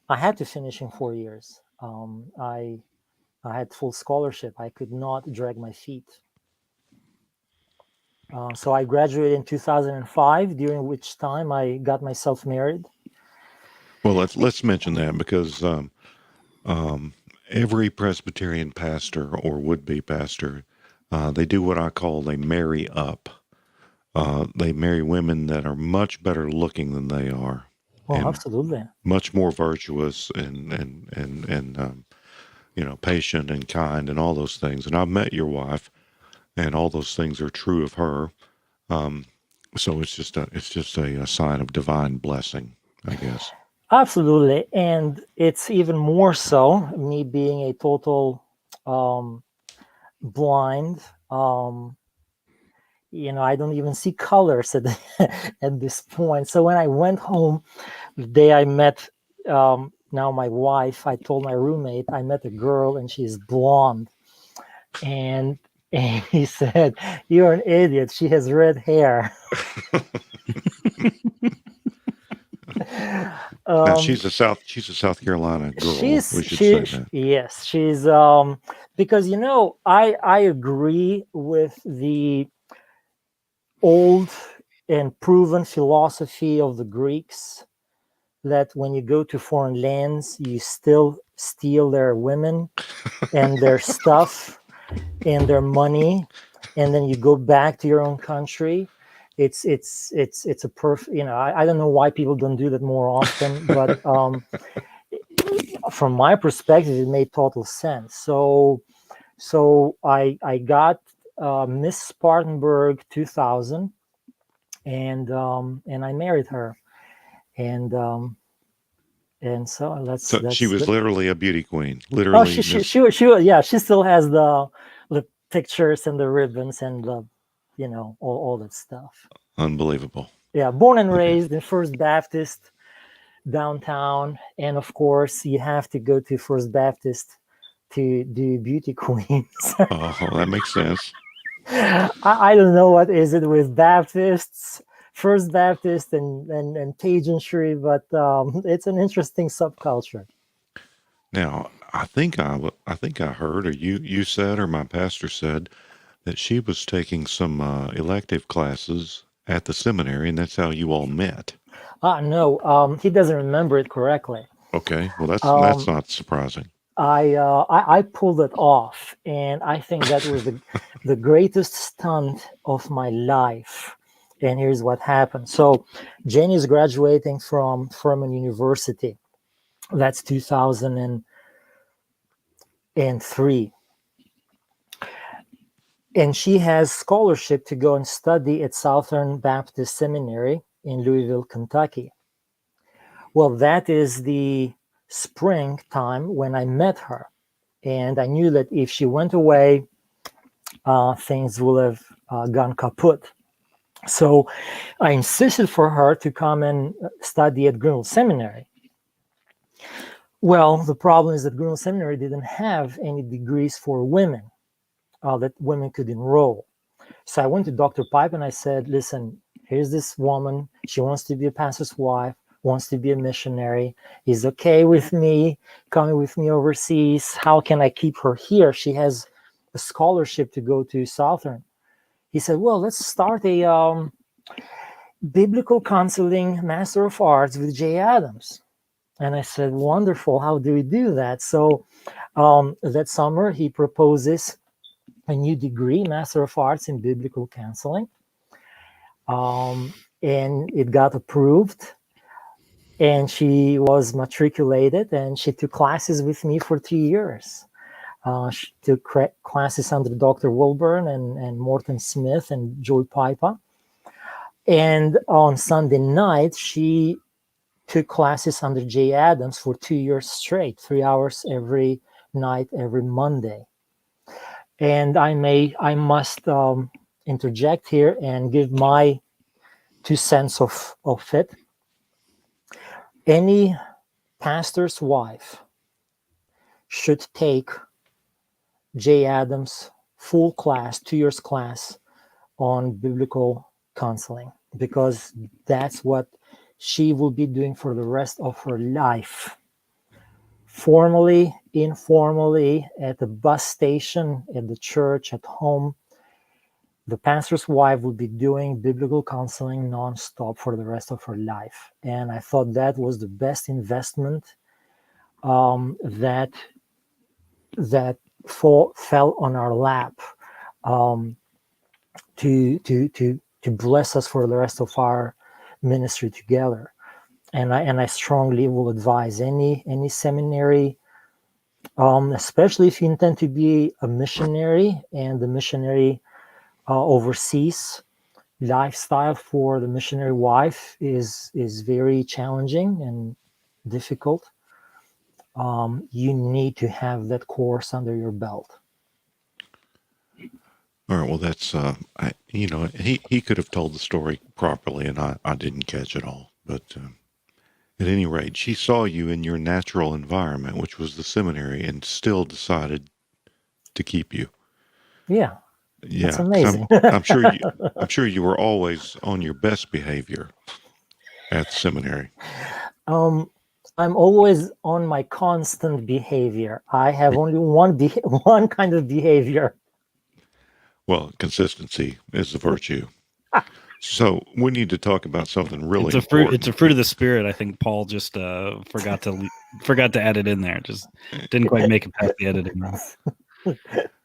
had to finish in 4 years. I had full scholarship. I could not drag my feet. So I graduated in 2005, during which time I got myself married. Well, let's mention that because every Presbyterian pastor or would-be pastor, they do what I call they marry up. They marry women that are much better looking than they are. Oh, absolutely. Much more virtuous and patient and kind and all those things. And I've met your wife, and all those things are true of her. So it's just a sign of divine blessing, I guess. Absolutely. And it's even more so, me being a total blind. I don't even see colors at this point. So when I went home, the day I met now my wife, I told my roommate, I met a girl and she's blonde. And he said, "You're an idiot. She has red hair." She's a South Carolina girl. We should say that. Yes, she's because I agree with the old and proven philosophy of the Greeks that when you go to foreign lands, you still steal their women and their stuff and their money, and then you go back to your own country. It's a perfect. I don't know why people don't do that more often, but from my perspective, it made total sense. So I got Miss Spartanburg 2000, and I married her, and so that's. She was literally a beauty queen. Literally, oh, she still has the pictures and the ribbons and the all that stuff. Unbelievable. Yeah, born and raised in First Baptist downtown, and of course you have to go to First Baptist to do beauty queens. Oh, that makes sense. I don't know what is it with Baptists, First Baptist and pageantry, but it's an interesting subculture. Now, I think I heard, or you said, or my pastor said, that she was taking some elective classes at the seminary, and that's how you all met. No, he doesn't remember it correctly. Okay, well that's not surprising. I pulled it off, and I think that was the greatest stunt of my life. And here's what happened. So Jenny is graduating from Furman University. That's 2003. And she has scholarship to go and study at Southern Baptist Seminary in Louisville, Kentucky. Well, that is the springtime when I met her. And I knew that if she went away, things would have gone kaput. So I insisted for her to come and study at Greenville Seminary. Well, the problem is that Greenville Seminary didn't have any degrees for women that women could enroll. So I went to Dr. Pipe and I said, "Listen, here's this woman. She wants to be a pastor's wife, wants to be a missionary, is okay with me coming with me overseas. How can I keep her here? She has a scholarship to go to Southern." He said, "Well, let's start a biblical counseling Master of Arts with Jay Adams." And I said, "Wonderful. How do we do that?" So that summer, he proposes a new degree, Master of Arts in Biblical Counseling. And it got approved. And she was matriculated, and she took classes with me for 3 years. She took classes under Dr. Wilburn and Morton Smith and Joey Pipa. And on Sunday night, she took classes under Jay Adams for 2 years straight, 3 hours every night, every Monday. And I must interject here and give my 2 cents of it. Any pastor's wife should take Jay Adams' full class, 2 years class on biblical counseling, because that's what she will be doing for the rest of her life. Formally, informally, at the bus station, at the church, at home, the pastor's wife will be doing biblical counseling nonstop for the rest of her life. And I thought that was the best investment that fell on our lap to bless us for the rest of our ministry together. And I strongly will advise any seminary, especially if you intend to be a missionary, and the missionary overseas lifestyle for the missionary wife is very challenging and difficult. You need to have that course under your belt. All right. Well, that's he could have told the story properly, and I didn't catch it all. But at any rate, she saw you in your natural environment, which was the seminary, and still decided to keep you. Yeah. Yeah, that's amazing. I'm sure you were always on your best behavior at the seminary. I'm always on my constant behavior. I have only one kind of behavior. Well, consistency is a virtue. So we need to talk about something really important. It's a fruit of the spirit. I think Paul just forgot to add it in there. Just didn't quite make it past the editing room.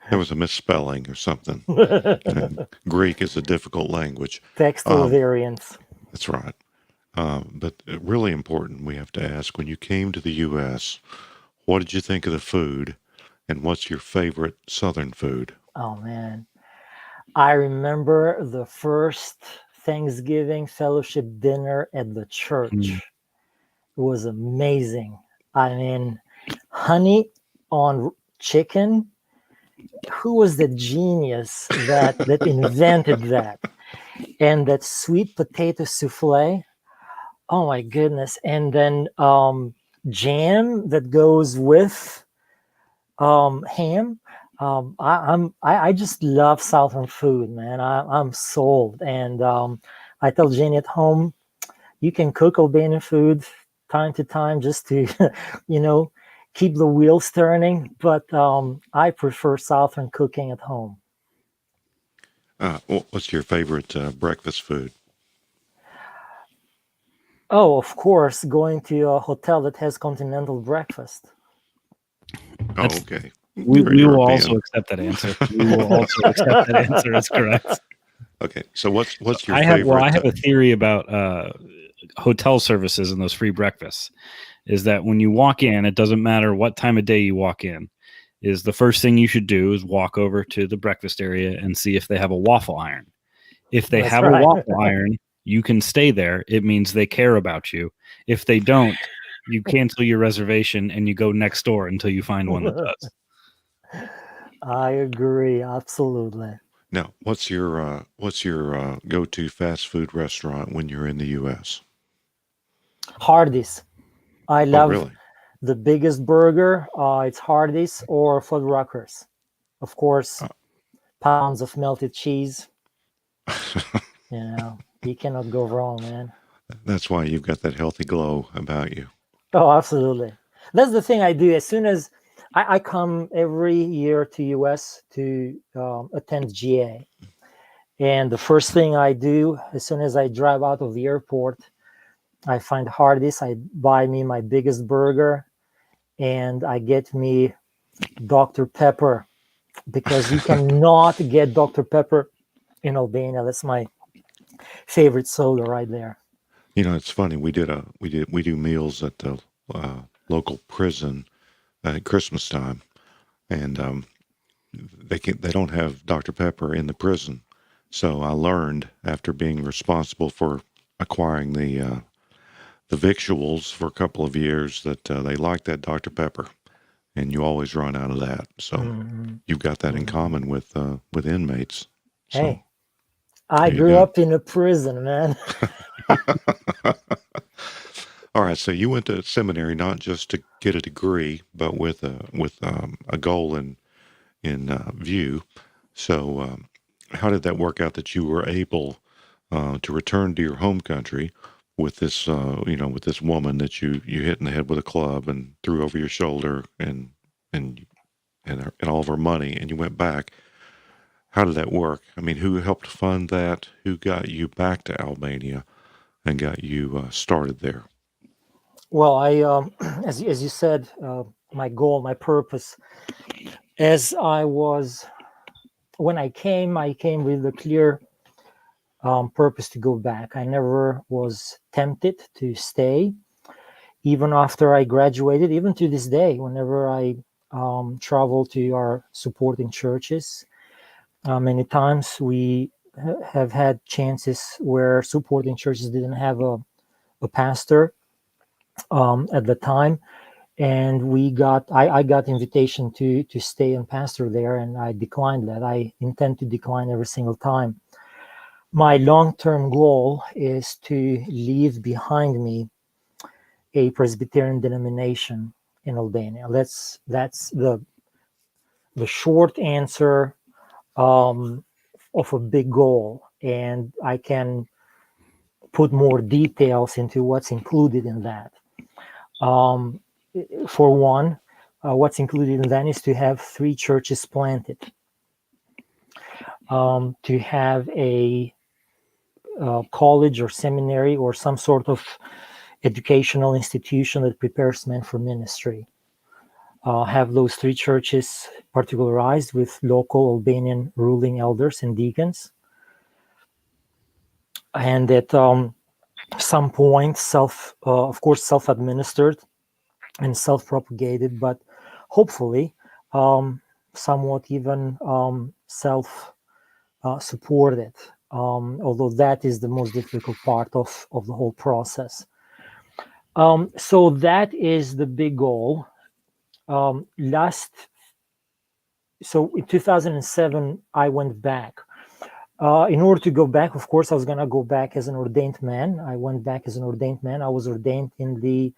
There was a misspelling or something. Greek is a difficult language. Textual variants. That's right. But really important, we have to ask, when you came to the U.S., what did you think of the food, and what's your favorite Southern food? Oh, man. I remember the first Thanksgiving fellowship dinner at the church. It was amazing. I mean, honey on chicken. Who was the genius that invented that? And that sweet potato souffle. Oh my goodness. And then jam that goes with ham. I just love Southern food, man. I'm sold. And I tell Jenny at home, you can cook Albanian food time to time just to, keep the wheels turning. But I prefer Southern cooking at home. What's your favorite breakfast food? Oh, of course, going to a hotel that has continental breakfast. Oh, okay. We will also accept that answer. We will also accept that answer as correct. Okay, so what's your favorite? I have a theory about hotel services and those free breakfasts. Is that when you walk in, it doesn't matter what time of day you walk in, is the first thing you should do is walk over to the breakfast area and see if they have a waffle iron. If they have a waffle iron, you can stay there. It means they care about you. If they don't, you cancel your reservation and you go next door until you find one that does. I agree, absolutely. Now, what's your go-to fast food restaurant when you're in the U.S.? Hardee's. I love really? The biggest burger. It's Hardee's or Fuddruckers. Of course, pounds of melted cheese. You cannot go wrong, man. That's why you've got that healthy glow about you. Oh, absolutely. That's the thing I do. As soon as I come every year to US to attend GA. And the first thing I do, as soon as I drive out of the airport, I find Hardee's. I buy me my biggest burger, and I get me Dr. Pepper, because you cannot get Dr. Pepper in Albania. That's my favorite soda right there. It's funny. We do meals at the local prison at Christmas time, and they don't have Dr. Pepper in the prison. So I learned, after being responsible for acquiring the victuals for a couple of years that they like that Dr. Pepper, and you always run out of that. So you've got that in common with inmates. So, Hey, I there you grew go. up in a prison, man. All right, so you went to seminary not just to get a degree, but with a goal in view. So, how did that work out that you were able to return to your home country with this, with this woman that you hit in the head with a club and threw over your shoulder and all of her money, and you went back? How did that work? I mean, who helped fund that? Who got you back to Albania and got you started there? Well, I, as you said, my goal, my purpose, when I came with a clear purpose to go back. I never was tempted to stay, even after I graduated. Even to this day, whenever I travel to our supporting churches, many times we have had chances where supporting churches didn't have a pastor at the time, and I got invitation to stay and pastor there, and I declined that. I intend to decline every single time. My long-term goal is to leave behind me a Presbyterian denomination in Albania. That's the short answer of a big goal, and I can put more details into what's included in that. For one, what's included in that is to have 3 churches planted, to have a college or seminary or some sort of educational institution that prepares men for ministry. Have those 3 churches particularized with local Albanian ruling elders and deacons, and at some point, of course, self-administered and self-propagated, but hopefully somewhat even self-supported, although that is the most difficult part of the whole process. So that is the big goal. So in 2007, I went back. In order to go back, of course, I was going to go back as an ordained man. I went back as an ordained man. I was ordained in the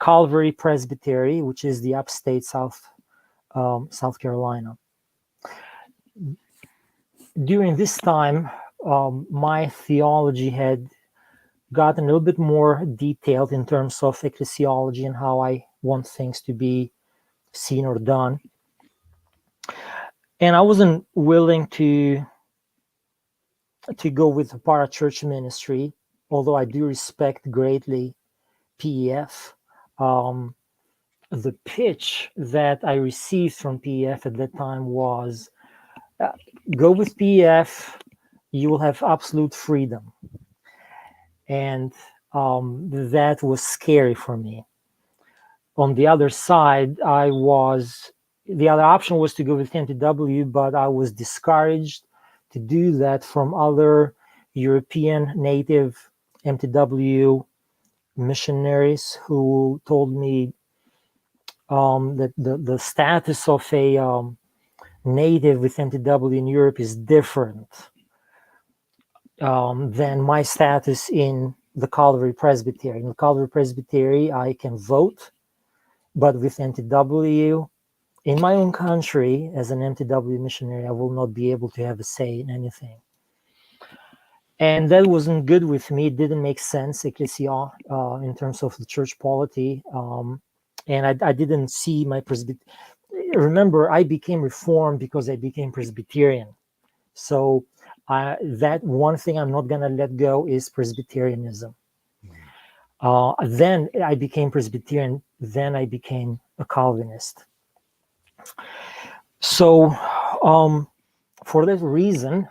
Calvary Presbytery, which is the upstate South Carolina. During this time, my theology had gotten a little bit more detailed in terms of ecclesiology and how I want things to be seen or done. And I wasn't willing to go with the parachurch ministry, although I do respect greatly PEF. The pitch that I received from PEF at that time was, go with PEF, you will have absolute freedom. And that was scary for me. On the other side, the other option was to go with MTW, but I was discouraged to do that from other European native MTW missionaries who told me that the status of a native with MTW in Europe is different than my status in the Calvary Presbytery. In the Calvary Presbytery, I can vote, but with MTW, in my own country, as an MTW missionary, I will not be able to have a say in anything. And that wasn't good with me. It didn't make sense, ecclesia, in terms of the church polity. And I didn't see my Remember, I became Reformed because I became Presbyterian. So that one thing I'm not going to let go is Presbyterianism. Then I became Presbyterian. Then I became a Calvinist. So for that reason,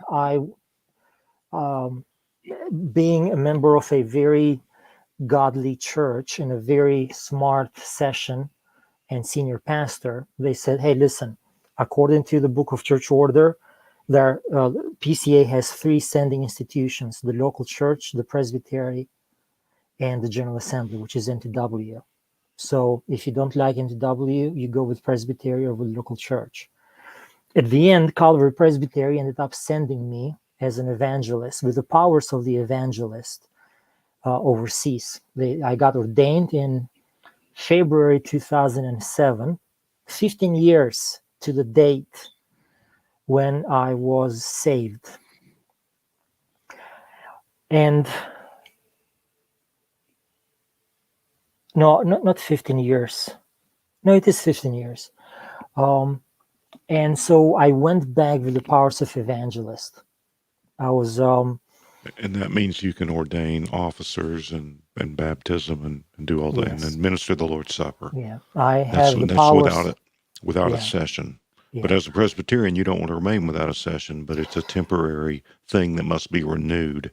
being a member of a very godly church and a very smart session and senior pastor, they said, hey, listen, according to the Book of Church Order, PCA has 3 sending institutions: the local church, the presbytery, and the General Assembly, which is NTW. So if you don't like NTW, you go with Presbyterian or with local church. At the end, Calvary Presbyterian ended up sending me as an evangelist with the powers of the evangelist overseas. I got ordained in February 2007, 15 years to the date when I was saved. And no, not 15 years. No, it is 15 years. And so I went back with the powers of evangelist. I was... And that means you can ordain officers and baptism and do all that, and administer the Lord's Supper. Yeah, I have the powers. Without a session. Yeah. But as a Presbyterian, you don't want to remain without a session, but it's a temporary thing that must be renewed,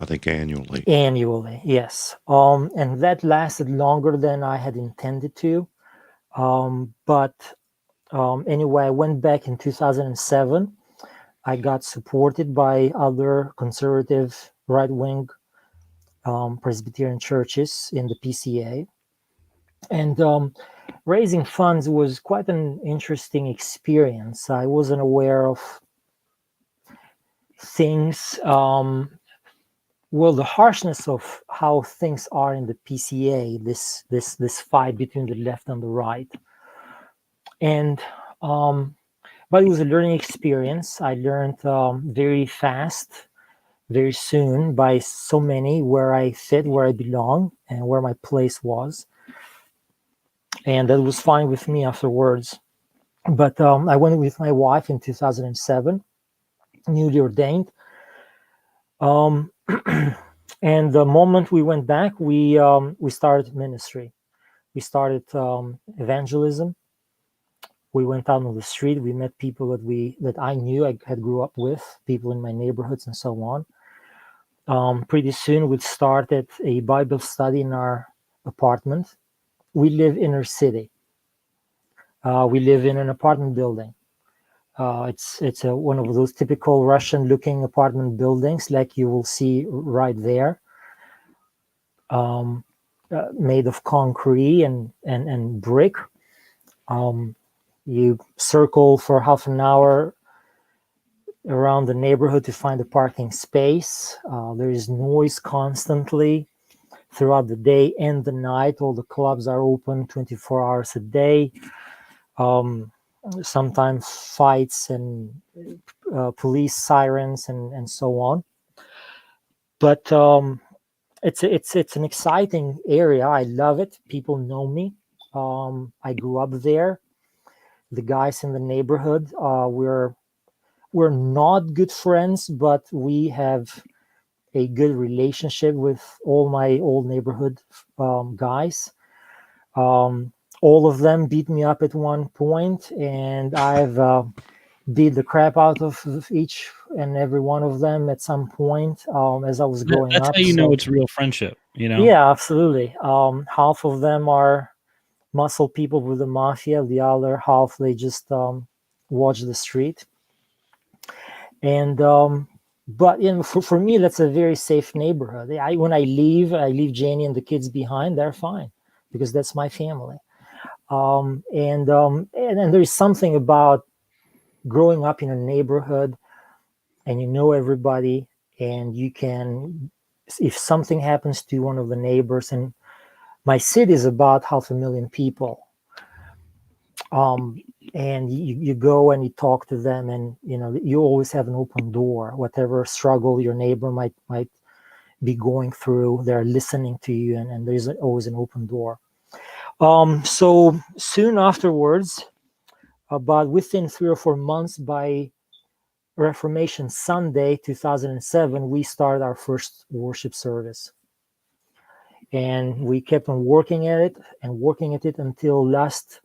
I think, annually. Annually, yes. And that lasted longer than I had intended to. But anyway, I went back in 2007. I got supported by other conservative right-wing Presbyterian churches in the PCA. And raising funds was quite an interesting experience. I wasn't aware of things, the harshness of how things are in the PCA, this fight between the left and the right. And but it was a learning experience. I learned very fast, very soon, by so many, where I fit, where I belong, and where my place was. And that was fine with me afterwards. But I went with my wife in 2007, newly ordained. And the moment we went back, we started ministry. We started evangelism. We went out on the street. We met people that I knew, I had grew up with, people in my neighborhoods and so on. Pretty soon, we started a Bible study in our apartment. We live inner city. We live in an apartment building. It's one of those typical Russian-looking apartment buildings, like you will see right there, made of concrete and brick. You circle for half an hour around the neighborhood to find a parking space. There is noise constantly throughout the day and the night. All the clubs are open 24 hours a day. Sometimes fights and police sirens and so on. But it's an exciting area. I love it. People know me. I grew up there. The guys in the neighborhood, we're not good friends, but we have a good relationship with all my old neighborhood guys. All of them beat me up at one point, and I've beat the crap out of each and every one of them at some point as I was growing up. That's how you know it's real friendship, you know? Yeah, absolutely. Half of them are muscle people with the mafia. The other half, they just watch the street. And but for me, that's a very safe neighborhood. When I leave Janie and the kids behind. They're fine because that's my family. And there is something about growing up in a neighborhood, and you know everybody, and you can, if something happens to one of the neighbors, and my city is about 500,000 people. And you go and you talk to them, and you always have an open door. Whatever struggle your neighbor might be going through, they're listening to you, and there's always an open door. So soon afterwards, about within 3 or 4 months, by Reformation Sunday 2007, we started our first worship service. And we kept on working at it until last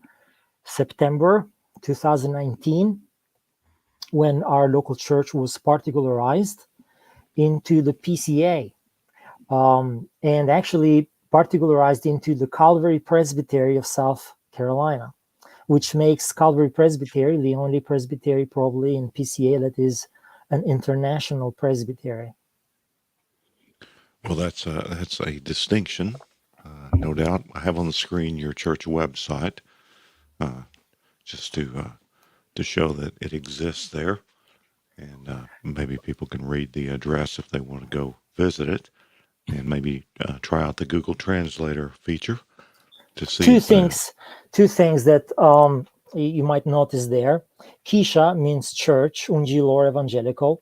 September 2019, when our local church was particularized into the PCA, and actually particularized into the Calvary Presbytery of South Carolina, which makes Calvary Presbytery the only presbytery probably in PCA that is an international presbytery. Well, that's a distinction, no doubt. I have on the screen your church website, just to show that it exists there, and maybe people can read the address if they want to go visit it, and maybe try out the Google Translator feature to see. Two things that you might notice there. Kisha means church, Ungil or evangelical,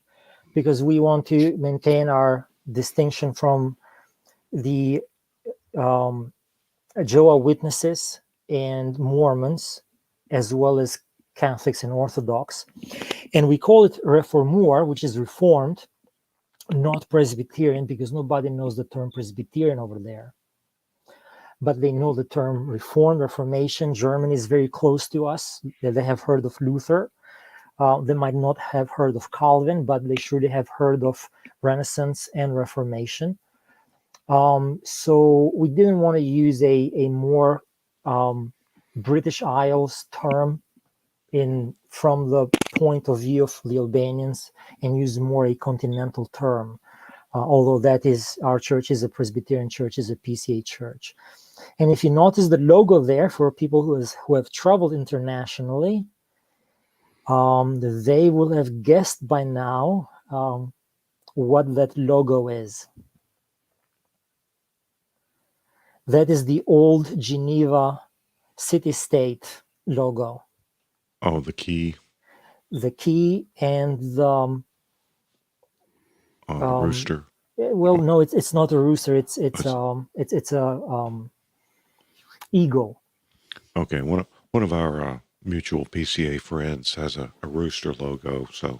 because we want to maintain our distinction from the Jehovah's Witnesses and Mormons, as well as Catholics and Orthodox. And we call it Reformor, which is Reformed, not Presbyterian, because nobody knows the term Presbyterian over there. But they know the term Reformed, Reformation. Germany is very close to us. They have heard of Luther. They might not have heard of Calvin, but they surely have heard of Renaissance and Reformation. So we didn't want to use a more British Isles term from the point of view of the Albanians, and use more a continental term. Although that is, our church is a Presbyterian church, is a PCA church. And if you notice the logo there, for people who have traveled internationally, they will have guessed by now what that logo is. That is the old Geneva city-state logo. Oh, the key. The key and the rooster. Well, no, it's not a rooster. It's a eagle. Okay, one of our mutual PCA friends has a rooster logo, so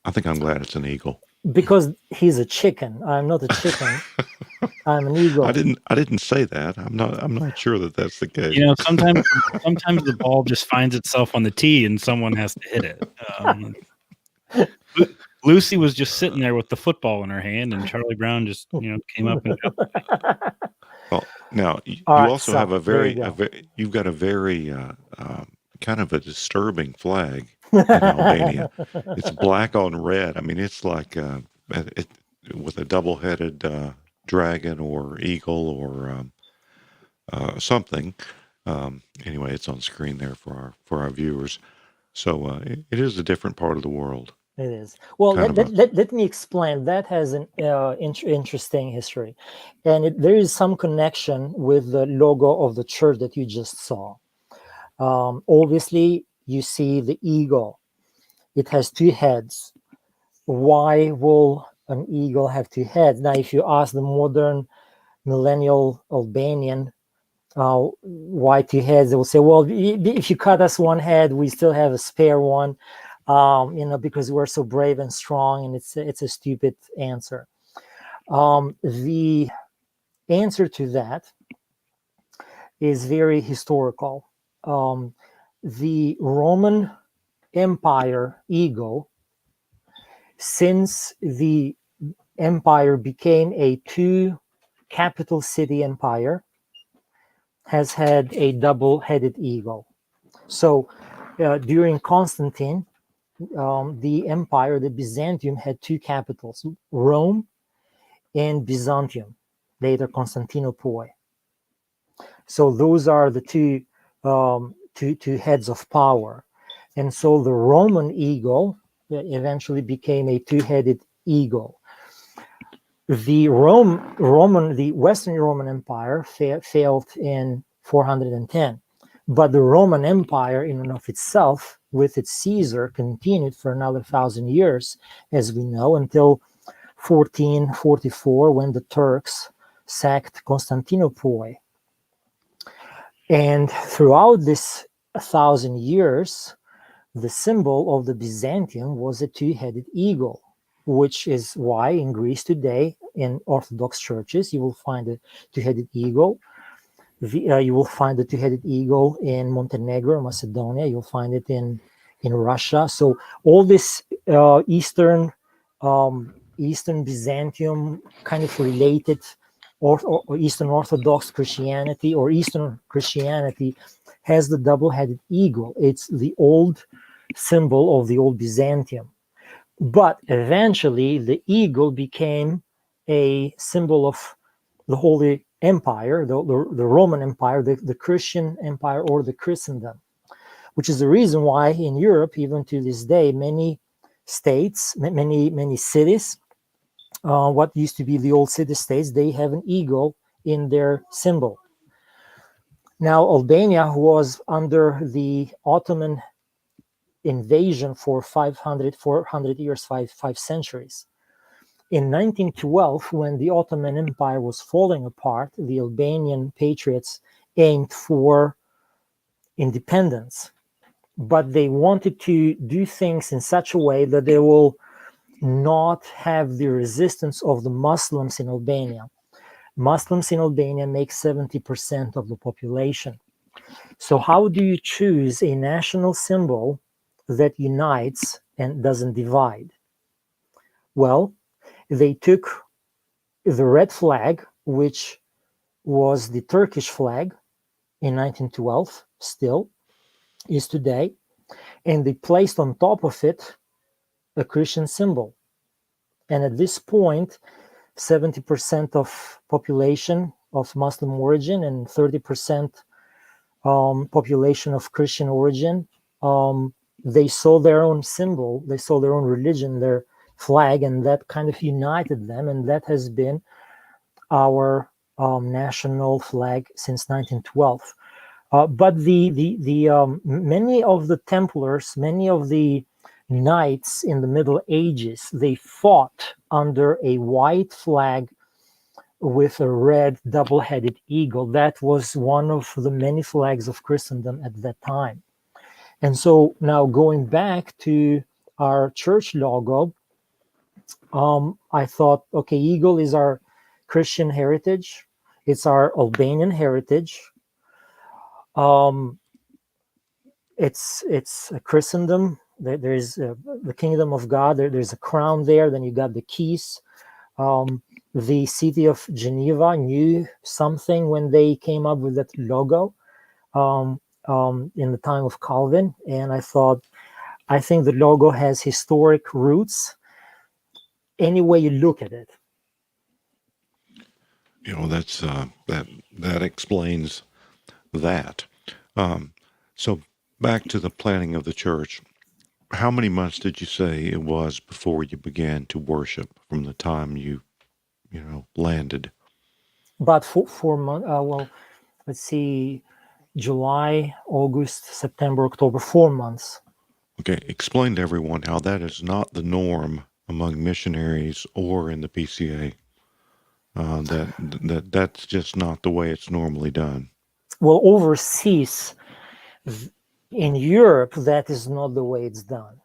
I think I'm glad it's an eagle. Because he's a chicken. I'm not a chicken. I'm an eagle. I didn't say that. I'm not sure that that's the case. You know, sometimes the ball just finds itself on the tee and someone has to hit it. Lucy was just sitting there with the football in her hand, and Charlie Brown just came up and got it. Well, now you right, also so have you've got a very kind of a disturbing flag in Albania. It's black on red. I mean, it's like with a double-headed dragon or eagle or something. Anyway, it's on screen there for our viewers. So it is a different part of the world. It is. Well, let me explain. That has an interesting history. And there is some connection with the logo of the church that you just saw. Obviously, you see the eagle. It has two heads. Why will an eagle have two heads? Now, if you ask the modern millennial Albanian why two heads, they will say, well, if you cut us one head, we still have a spare one. Because we're so brave and strong, and it's a stupid answer. The answer to that is very historical. The Roman Empire eagle, since the empire became a two-capital city empire, has had a double-headed eagle. So during Constantine, the empire, the Byzantium, had two capitals, Rome and Byzantium, later Constantinople. So those are the two heads of power. And so the Roman eagle eventually became a two-headed eagle. The Western Roman Empire failed in 410. But the Roman Empire in and of itself, with its Caesar, continued for another 1,000 years, as we know, until 1444, when the Turks sacked Constantinople. And throughout this 1,000 years, the symbol of the Byzantium was a two-headed eagle, which is why in Greece today, in Orthodox churches, you will find a two-headed eagle. You will find the two-headed eagle in Montenegro, Macedonia. You'll find it in Russia. So all this Eastern Byzantium kind of related, or Eastern Orthodox Christianity or Eastern Christianity has the double-headed eagle. It's the old symbol of the old Byzantium. But eventually, the eagle became a symbol of the Holy Empire, the Roman Empire, the Christian Empire, or the Christendom, which is the reason why in Europe, even to this day, many states, many cities, what used to be the old city-states, they have an eagle in their symbol. Now, Albania was under the Ottoman invasion for 400 years, five centuries. In 1912, when the Ottoman Empire was falling apart, the Albanian patriots aimed for independence, but they wanted to do things in such a way that they will not have the resistance of the Muslims in Albania. Muslims in Albania make 70% of the population. So how do you choose a national symbol that unites and doesn't divide? Well, they took the red flag, which was the Turkish flag in 1912, still is today, and they placed on top of it a Christian symbol. And at this point, 70% of population of Muslim origin and 30% population of Christian origin, they saw their own symbol, they saw their own religion, their flag, and that kind of united them, and that has been our national flag since 1912. But the many of the Templars, many of the knights in the Middle Ages, they fought under a white flag with a red double-headed eagle. That was one of the many flags of Christendom at that time. And so now going back to our church logo, I thought, okay, eagle is our Christian heritage. It's our Albanian heritage. It's a Christendom. There's the kingdom of God. There's a crown there. Then you got the keys. The city of Geneva knew something when they came up with that logo in the time of Calvin. And I think the logo has historic roots any way you look at it. That's that explains that. So back to the planning of the church. How many months did you say it was before you began to worship from the time you landed? About 4 months. Well, let's see, July, August, September, October, 4 months. Okay, explain to everyone how that is not the norm among missionaries or in the PCA. That's just not the way it's normally done. Well, overseas, in Europe, that is not the way it's done.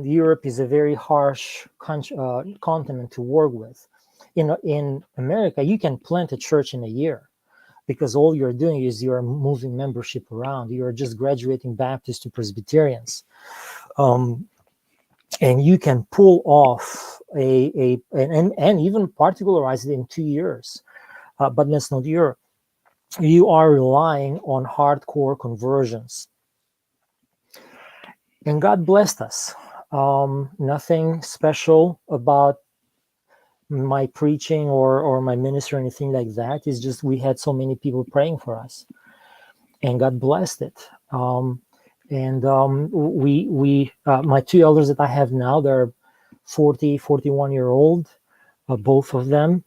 Europe is a very harsh continent to work with. In America, you can plant a church in a year because all you're doing is you're moving membership around. You're just graduating Baptists to Presbyterians. And you can pull off and even particularize it in 2 years. But that's not Europe. You are relying on hardcore conversions. And God blessed us. Nothing special about my preaching or my ministry or anything like that. It's just we had so many people praying for us. And God blessed it. We my two elders that I have now, they're 41-year-old, both of them.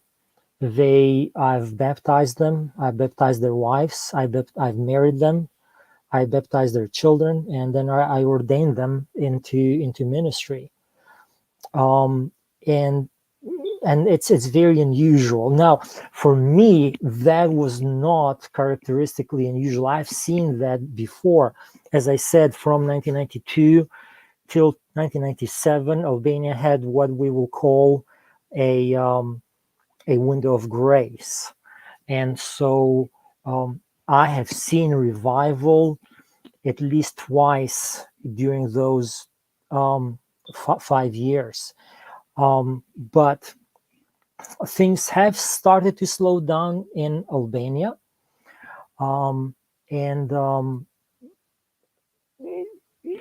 I've baptized them. I baptized their wives. I've married them. I baptized their children, and then I ordained them into ministry. And it's very unusual. Now, for me, that was not characteristically unusual. I've seen that before. As I said, from 1992 till 1997, Albania had what we will call a window of grace. And so I have seen revival at least twice during those 5 years. But things have started to slow down in Albania. And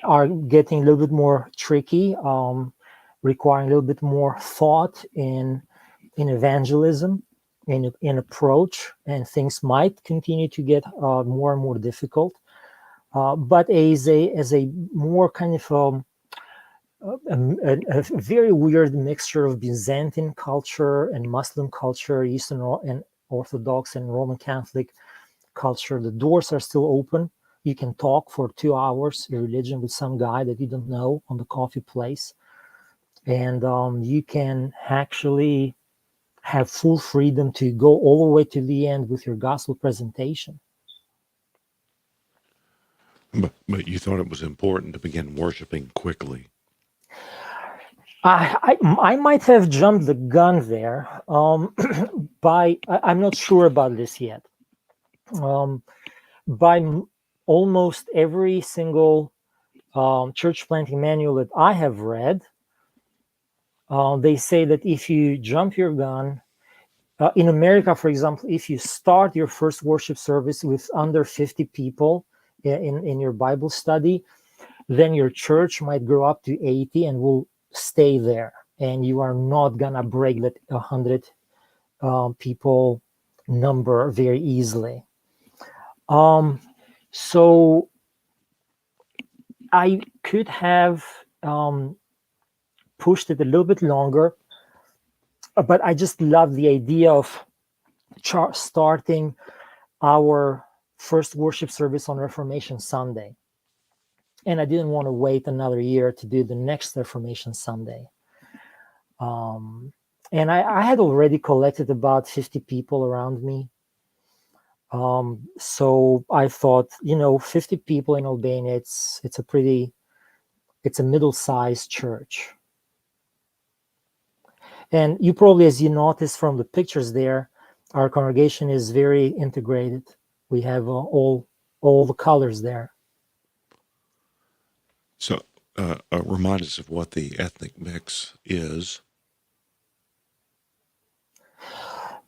are getting a little bit more tricky. requiring a little bit more thought in evangelism, in approach, and things might continue to get more and more difficult. But as a more kind of a very weird mixture of Byzantine culture and Muslim culture, Eastern and Orthodox and Roman Catholic culture, the doors are still open. You can talk for 2 hours your religion with some guy that you don't know on the coffee place, and you can actually have full freedom to go all the way to the end with your gospel presentation. But you thought it was important to begin worshiping quickly. I might have jumped the gun there. I'm not sure about this yet. By almost every single church planting manual that I have read, they say that if you jump your gun, in America, for example, if you start your first worship service with under 50 people in your Bible study, then your church might grow up to 80 and will stay there. And you are not going to break that 100 people number very easily. So I could have pushed it a little bit longer, but I just love the idea of starting our first worship service on Reformation Sunday. And I didn't want to wait another year to do the next Reformation Sunday. And I had already collected about 50 people around me. So I thought, 50 people in Albania, it's a middle-sized church. And you probably, as you notice from the pictures there, our congregation is very integrated. We have all the colors there. So remind us of what the ethnic mix is.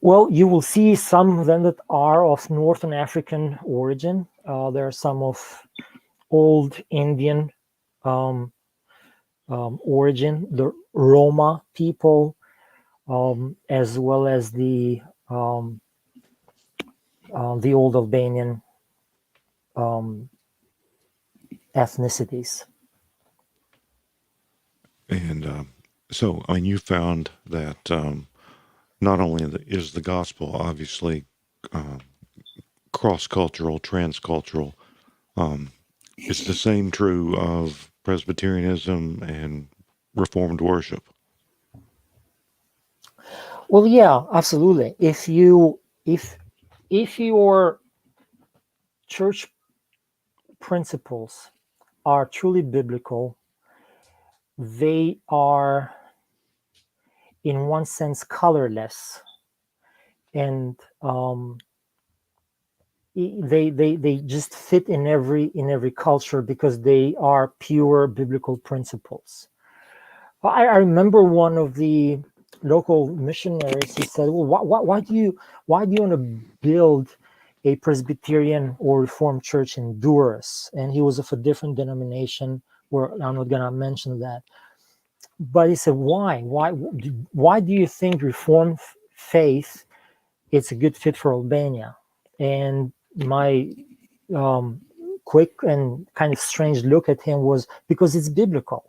Well, you will see some of them that are of Northern African origin. There are some of old Indian origin, the Roma people, as well as the old Albanian ethnicities. And so, you found that not only is the gospel obviously cross-cultural, transcultural, is the same true of Presbyterianism and Reformed worship? Well, yeah, absolutely. If your church principles are truly biblical, they are, in one sense, colorless, and they just fit in every culture because they are pure biblical principles. I remember one of the local missionaries. He said, "Well, why do you want to build a Presbyterian or Reformed church in Durrës?" And he was of a different denomination, where I'm not going to mention that. But he said, "Why do you think Reformed faith it's a good fit for Albania?" And my quick and kind of strange look at him was, because it's biblical.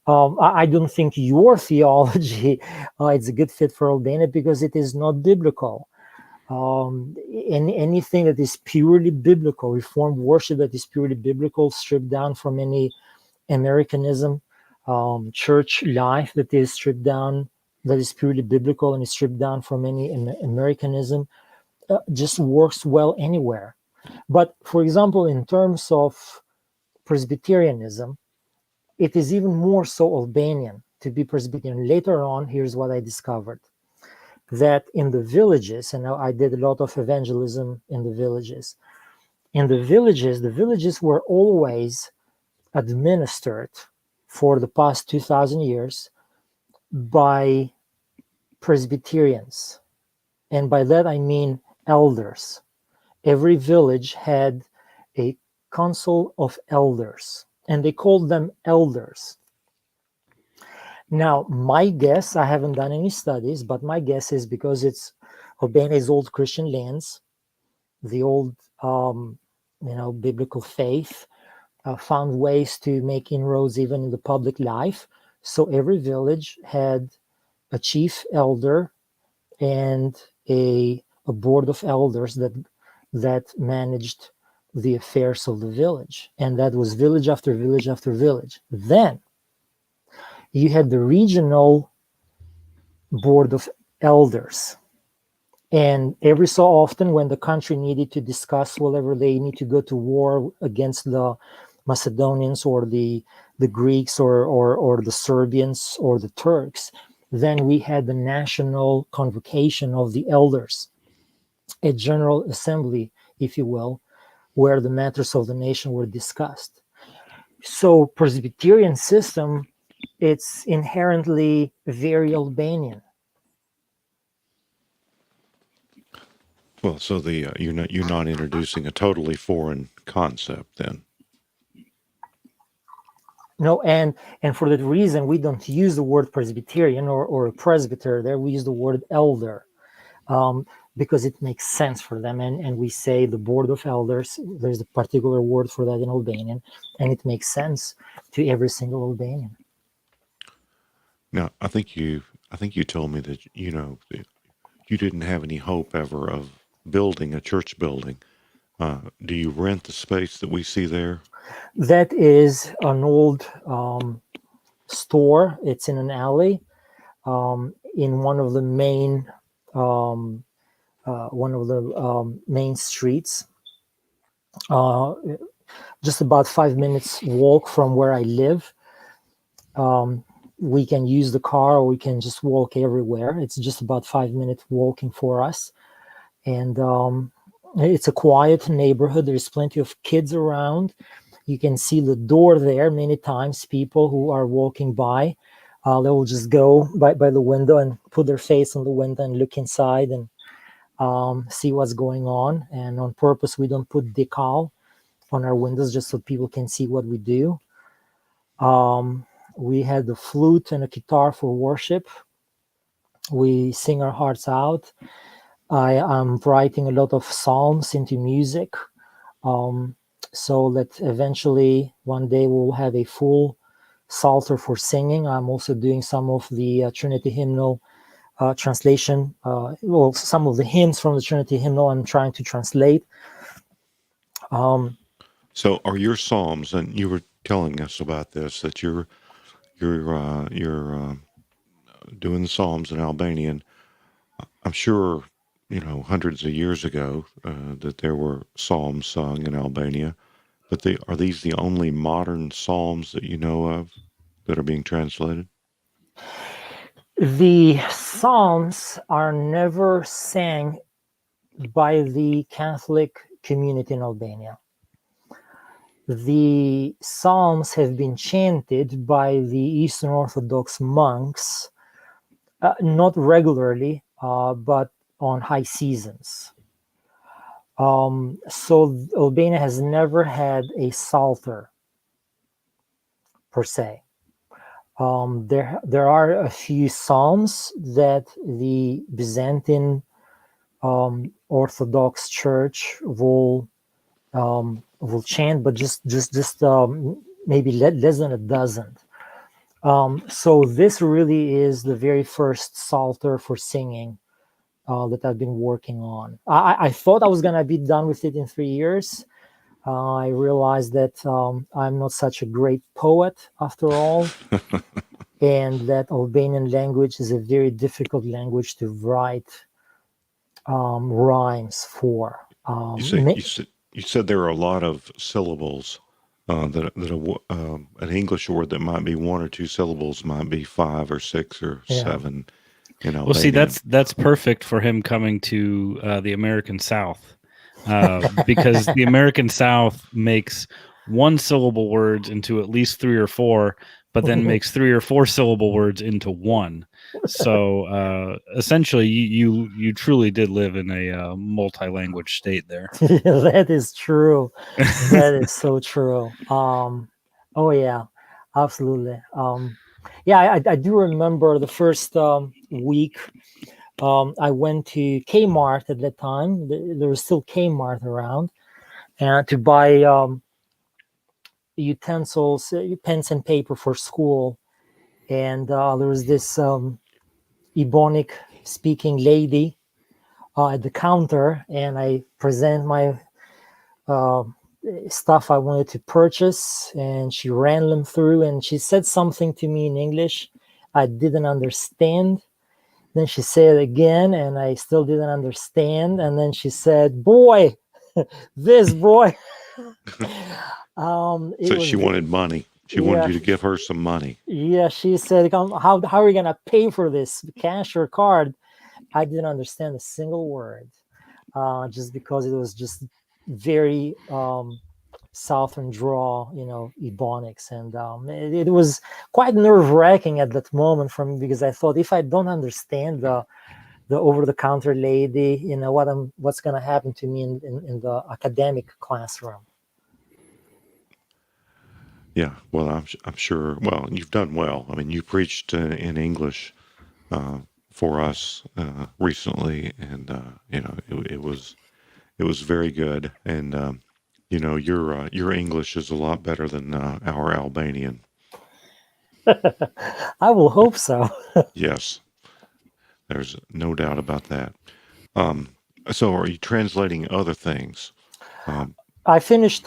I don't think your theology it's a good fit for Albania because it is not biblical. Anything that is purely biblical, Reformed worship that is purely biblical, stripped down from any Americanism, church life that is stripped down, that is purely biblical and is stripped down from any Americanism, just works well anywhere. But for example, in terms of Presbyterianism, it is even more so Albanian to be Presbyterian. Later on, here's what I discovered. That in the villages, and I did a lot of evangelism in the villages. In the villages were always administered for the past 2,000 years by Presbyterians. And by that I mean elders. Every village had a council of elders, and they called them elders. Now, my guess, I haven't done any studies, but my guess is because it's Albania's old Christian lands, the old, biblical faith, found ways to make inroads even in the public life. So every village had a chief elder and a board of elders that managed the affairs of the village, and that was village after village after village. Then you had the regional board of elders, and every so often when the country needed to discuss whether they need to go to war against the Macedonians or the Greeks or the Serbians or the Turks, then we had the national convocation of the elders, a general assembly, if you will, where the matters of the nation were discussed. So Presbyterian system, it's inherently very Albanian. Well, so you're not introducing a totally foreign concept then. No, and for that reason, we don't use the word Presbyterian or a presbyter there. We use the word elder because it makes sense for them. And we say the board of elders, there's a particular word for that in Albanian, and it makes sense to every single Albanian. Now, I think you told me that, you didn't have any hope ever of building a church building. Do you rent the space that we see there? That is an old store. It's in an alley in one of the main main streets. Just about 5 minutes walk from where I live. We can use the car or we can just walk everywhere. It's just about 5 minutes walking for us. And it's a quiet neighborhood. There's plenty of kids around. You can see the door there many times. People who are walking by, they will just go by the window and put their face on the window and look inside and see what's going on. And on purpose, we don't put decal on our windows just so people can see what we do. We had the flute and a guitar for worship. We sing our hearts out. I am writing a lot of psalms into music. So that eventually one day we'll have a full psalter for singing. I'm also doing some of the Trinity hymnal translation. Some of the hymns from the Trinity hymnal I'm trying to translate. So are your psalms, and you were telling us about this, that you're doing the psalms in Albanian. I'm sure, hundreds of years ago that there were psalms sung in Albania, but are these the only modern psalms that you know of that are being translated? The psalms are never sang by the Catholic community in Albania. The psalms have been chanted by the Eastern Orthodox monks, not regularly, but on high seasons. So Albania has never had a psalter per se. There are a few psalms that the Byzantine Orthodox Church will chant, but just maybe less than a dozen. So this really is the very first psalter for singing that I've been working on. I thought I was going to be done with it in 3 years. I realized that I'm not such a great poet after all, and that Albanian language is a very difficult language to write rhymes for. You said there are a lot of syllables. An English word that might be 1 or 2 syllables might be 5 or 6 or 7. Well, see, that's perfect for him coming to the American South, because the American South makes 1 syllable words into at least 3 or 4, but then makes 3 or 4 syllable words into 1. So essentially, you truly did live in a multi-language state there. Yeah, that is true. That is so true. Oh yeah, absolutely. Yeah, I do remember the first week. I went to Kmart at that time. There was still Kmart around, and to buy utensils, pens and paper for school. And there was this Ebonic speaking lady at the counter, and I present my uh, stuff I wanted to purchase, and she ran them through, and she said something to me in English I didn't understand. Then she said it again, and I still didn't understand. And then she said, "Boy, this boy." It So was she wanted money. She wanted you to give her some money. Yeah, she said, how are you gonna pay for this, cash or card?" I didn't understand a single word, just because it was just very southern draw, Ebonics, and it was quite nerve-wracking at that moment for me, because I thought, if I don't understand the over-the-counter lady, what's going to happen to me in the academic classroom. Yeah, well, I'm sure. Well, you've done well. I mean, you preached in English for us recently, and it was very good. And your English is a lot better than our Albanian. I will hope so. Yes, there's no doubt about that. So, are you translating other things? I finished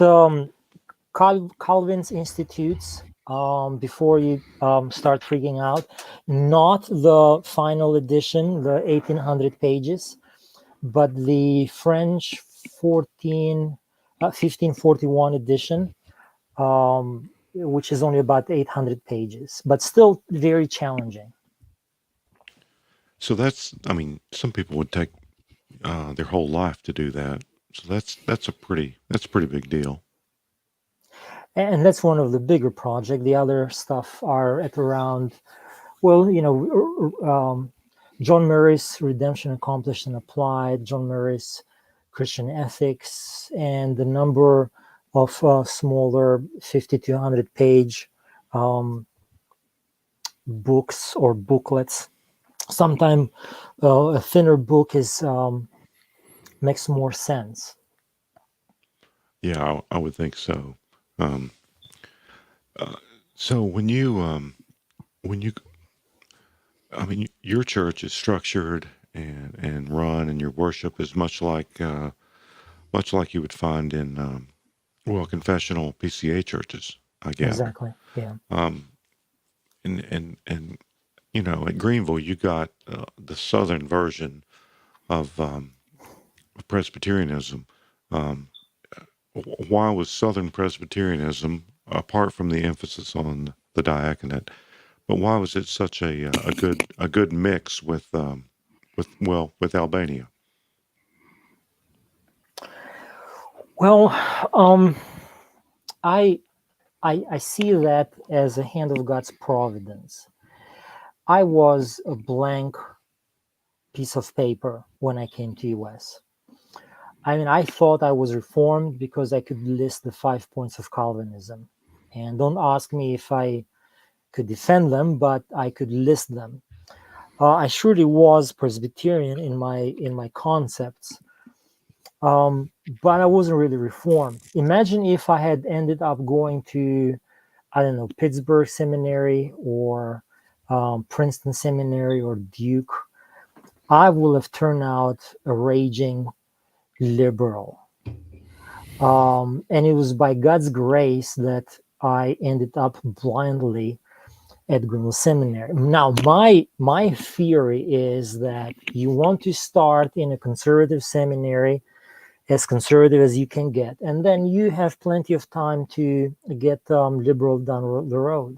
Calvin's Institutes before you start freaking out. Not the final edition, the 1800 pages, but the French 1541 edition, which is only about 800 pages, but still very challenging. So I mean, some people would take their whole life to do that. So that's a pretty big deal. And that's one of the bigger projects. The other stuff are at around, John Murray's Redemption Accomplished and Applied, John Murray's Christian Ethics, and the number of smaller 50 to 100 page books or booklets. Sometimes a thinner book makes more sense. Yeah, I would think so. So when you, I mean, your church is structured and run, and your worship is much like you would find in confessional PCA churches, I guess. Exactly. Yeah. And at Greenville, you got the southern version of Presbyterianism. Why was Southern Presbyterianism, apart from the emphasis on the diaconate, but why was it such a good mix with Albania? Well, I see that as a hand of God's providence. I was a blank piece of paper when I came to US. I mean, I thought I was Reformed because I could list the 5 points of Calvinism. And don't ask me if I could defend them, but I could list them. I surely was Presbyterian in my concepts, but I wasn't really Reformed. Imagine if I had ended up going to, I don't know, Pittsburgh Seminary or Princeton Seminary or Duke. I will have turned out a raging liberal. And it was by God's grace that I ended up blindly at Greenville Seminary. Now, my theory is that you want to start in a conservative seminary, as conservative as you can get, and then you have plenty of time to get liberal down the road.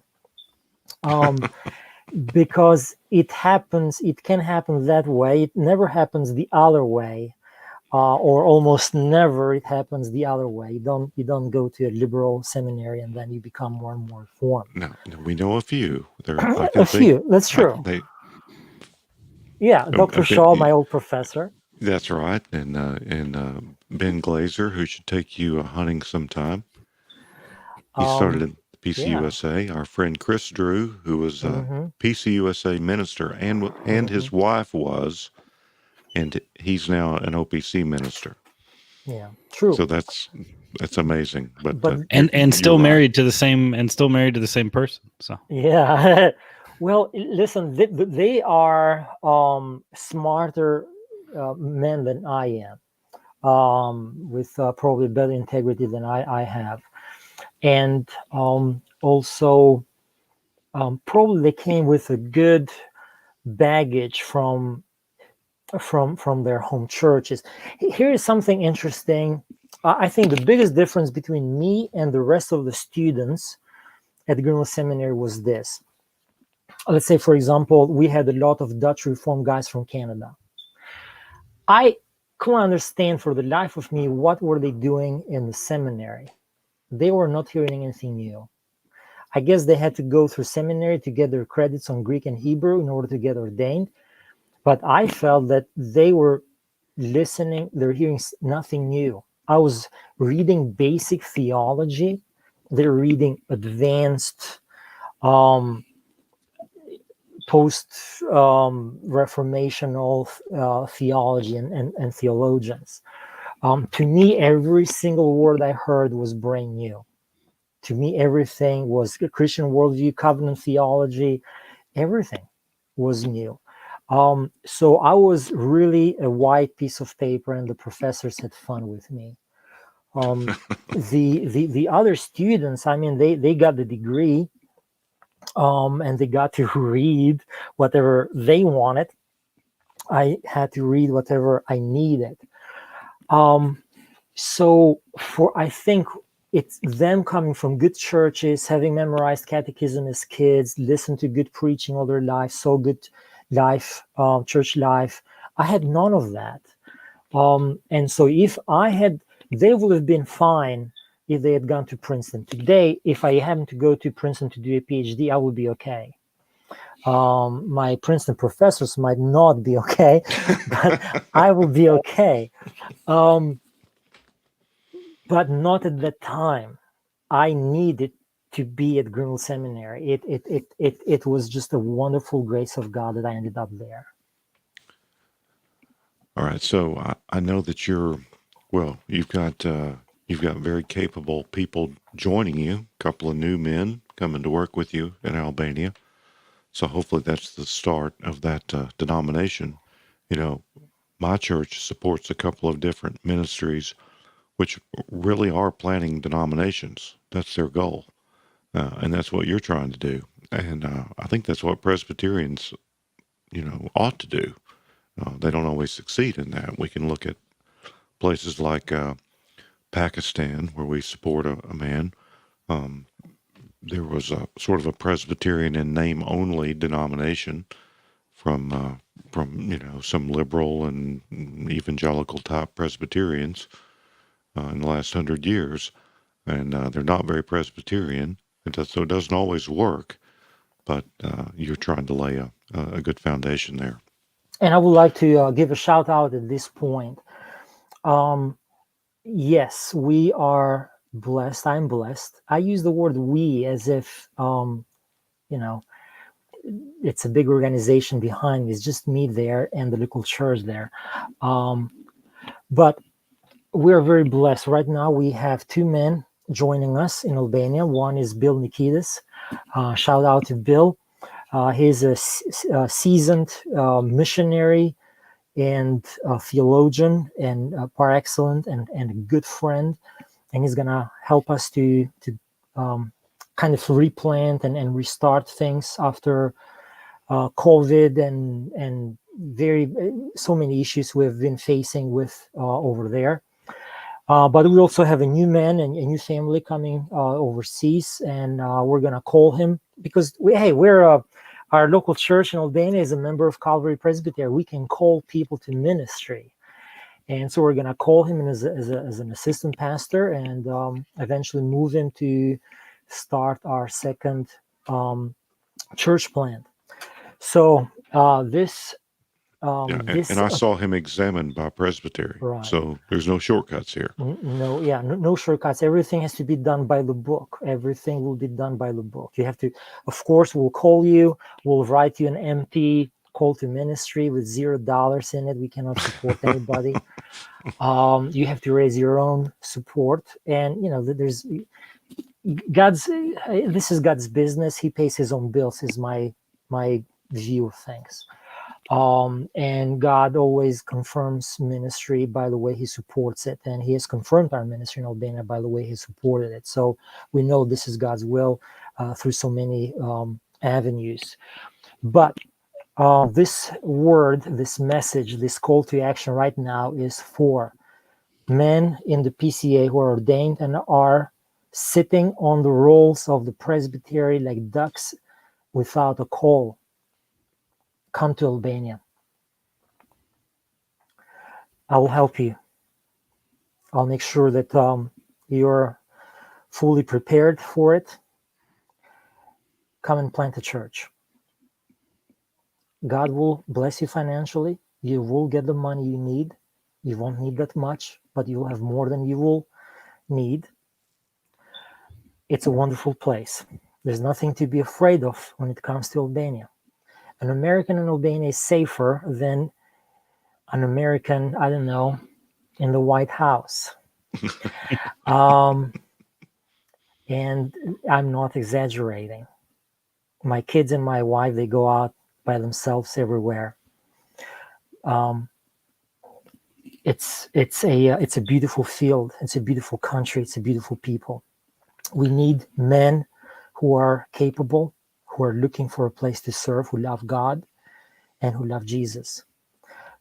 Because it can happen that way. It never happens the other way. Or almost never it happens the other way. You don't go to a liberal seminary and then you become more and more Reformed. No, we know a few. Few. That's true. Dr. Shaw, my old professor. That's right, and Ben Glazer, who should take you hunting sometime. PCUSA. Our friend Chris Drew, who was a Mhm. PCUSA minister, and his wife was, and he's now an OPC minister. Yeah, true. So that's amazing. But But and you're still right. married to the same person. So yeah, well, listen, they are smarter men than I am, with probably better integrity than I have, and also probably they came with a good baggage from their home churches. Here is something interesting. I think the biggest difference between me and the rest of the students at Greenville Seminary was this. Let's say, for example, we had a lot of Dutch Reformed guys from Canada. I couldn't understand for the life of me what were they doing in the seminary. They were not hearing anything new. I guess they had to go through seminary to get their credits on Greek and Hebrew in order to get ordained. But I felt that they were listening, they're hearing nothing new. I was reading basic theology. They're reading advanced post reformational theology and theologians. To me, every single word I heard was brand new. To me, everything was Christian worldview, covenant theology, everything was new. So I was really a white piece of paper, and the professors had fun with me. The other students, I mean, they got the degree, and they got to read whatever they wanted. I had to read whatever I needed. So I think it's them coming from good churches, having memorized catechism as kids, listened to good preaching all their life, so good life, church life. I had none of that. And so if they would have been fine if they had gone to Princeton. Today, if I happened to go to Princeton to do a PhD, I would be okay. My Princeton professors might not be okay, but I will be okay. But not at that time. I needed to be at Greenville Seminary. It was just a wonderful grace of God that I ended up there. All right. So I know that you've got very capable people joining you. A couple of new men coming to work with you in Albania. So hopefully that's the start of that denomination. You know, my church supports a couple of different ministries, which really are planting denominations. That's their goal. And that's what you're trying to do. And I think that's what Presbyterians, ought to do. They don't always succeed in that. We can look at places like Pakistan, where we support a man. There was a sort of a Presbyterian in name only denomination from some liberal and evangelical type Presbyterians in the last 100 years, and they're not very Presbyterian. So it doesn't always work, but you're trying to lay a good foundation there. And I would like to give a shout out at this point. Yes, we are blessed. I'm blessed. I use the word we as if, it's a big organization behind me. It's just me there and the local church there. But we're very blessed. Right now, we have two men joining us in Albania. One is Bill Nikitas. Shout out to Bill. He's a seasoned missionary and a theologian and par excellence and a good friend. And he's going to help us to kind of replant and restart things after COVID and so many issues we've been facing with over there. But we also have a new man and a new family coming overseas, and we're going to call him because our local church in Albania is a member of Calvary Presbyterian. We can call people to ministry. And so we're going to call him as an assistant pastor and eventually move him to start our second church plant. So this Yeah, This and I saw him examined by Presbyterian, right. so there's no shortcuts here. No shortcuts. Everything has to be done by the book. Everything will be done by the book. You have to, of course, we'll call you. We'll write you an empty call to ministry with $0 in it. We cannot support anybody. You have to raise your own support, and there's this is God's business. He pays his own bills. Is my view of things. And God always confirms ministry by the way he supports it. And he has confirmed our ministry in Albania by the way he supported it. So we know this is God's will through so many avenues. But this word, this message, this call to action right now is for men in the PCA who are ordained and are sitting on the rolls of the presbytery like ducks without a call. Come to Albania. I will help you. I'll make sure that you're fully prepared for it. Come and plant a church. God will bless you financially. You will get the money you need. You won't need that much, but you will have more than you will need. It's a wonderful place. There's nothing to be afraid of when it comes to Albania. An American in Albania is safer than an American, I don't know, in the White House. And I'm not exaggerating. My kids and my wife, they go out by themselves everywhere. It's a beautiful field. It's a beautiful country. It's a beautiful people. We need men who are capable, who are looking for a place to serve, who love God and who love Jesus.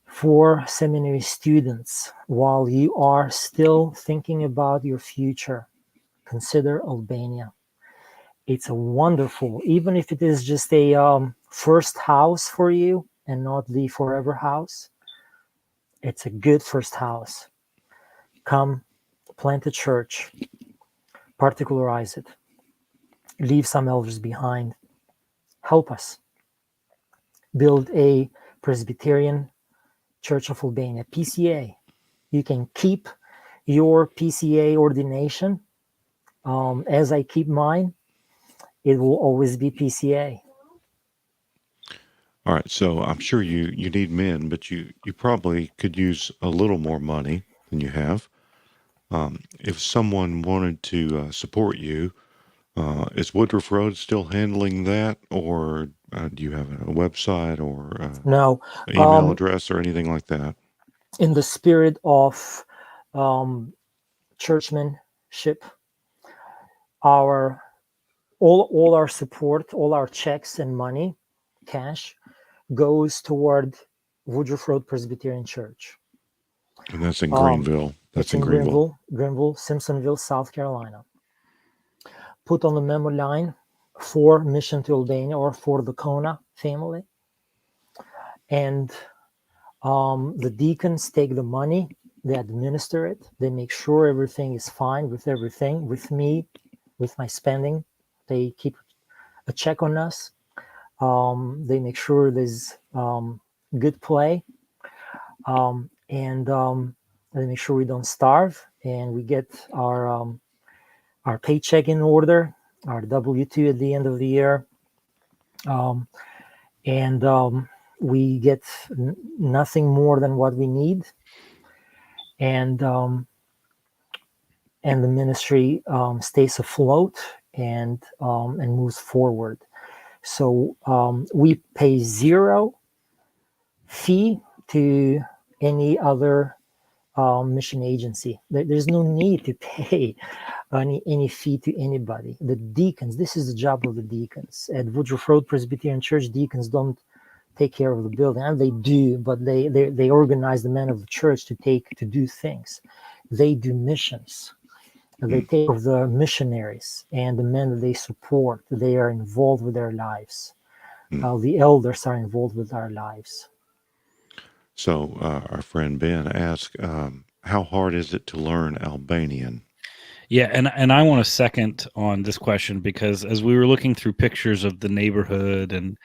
For seminary students, while you are still thinking about your future, consider Albania. It's a wonderful, even if it is just a first house for you and not the forever house, it's a good first house. Come, plant a church, particularize it, leave some elders behind. Help us build a Presbyterian Church of Albania, PCA. You can keep your PCA ordination as I keep mine. It will always be PCA. All right, so I'm sure you need men, but you probably could use a little more money than you have. If someone wanted to support you, is Woodruff Road still handling that, or do you have a website or No email address or anything like that? In the spirit of churchmanship, all our support, all our checks and money, cash, goes toward Woodruff Road Presbyterian Church. And that's in Greenville. That's in Greenville, Simpsonville, South Carolina. Put on the memo line for Mission to Albania or for the Kona family. And the deacons take the money, they administer it, they make sure everything is fine with everything, with me, with my spending. They keep a check on us. They make sure there's good play. And they make sure we don't starve, and we get our paycheck in order, our W-2 at the end of the year. We get nothing more than what we need. And the ministry stays afloat and moves forward. So we pay zero fee to any other mission agency. There's no need to pay any fee to anybody. The deacons, this is the job of the deacons. At Woodruff Road Presbyterian Church, deacons don't take care of the building, and they do, but they organize the men of the church to do things. They do missions. They take care of the missionaries and the men that they support. They are involved with their lives. The elders are involved with our lives. So our friend Ben asked, how hard is it to learn Albanian? Yeah, and I want to second on this question, because as we were looking through pictures of the neighborhood and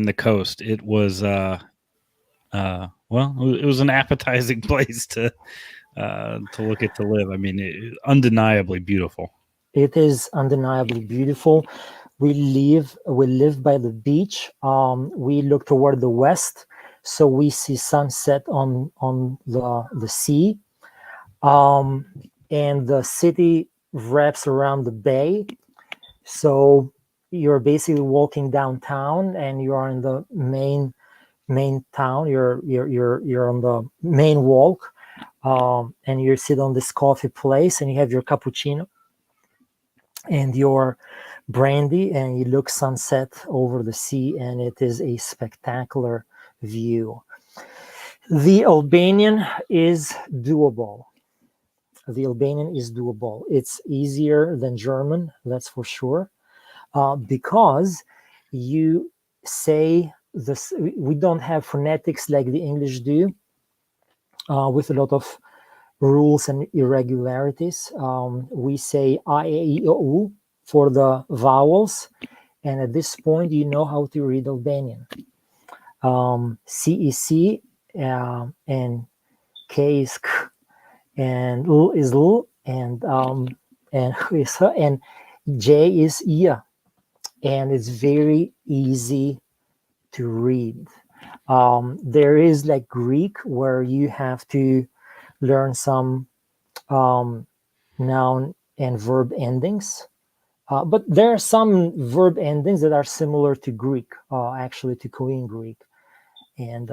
the coast, it was well, it was an appetizing place to look at to live. I mean, undeniably beautiful. It is undeniably beautiful. We live by the beach. We look toward the west, so we see sunset on the sea. And the city wraps around the bay. So you're basically walking downtown, and you are in the main town. You're on the main walk, and you sit on this coffee place, and you have your cappuccino and your brandy, and you look sunset over the sea, and it is a spectacular view. The Albanian is doable. It's easier than German, that's for sure, because you say this. We don't have phonetics like the English do, with a lot of rules and irregularities. We say I, A, E, O, U for the vowels, and at this point, you know how to read Albanian. C is C, and K is K, and L is L, and H is H, and J is I, and it's very easy to read. There is like Greek, where you have to learn some noun and verb endings, but there are some verb endings that are similar to Greek, actually to Korean Greek. And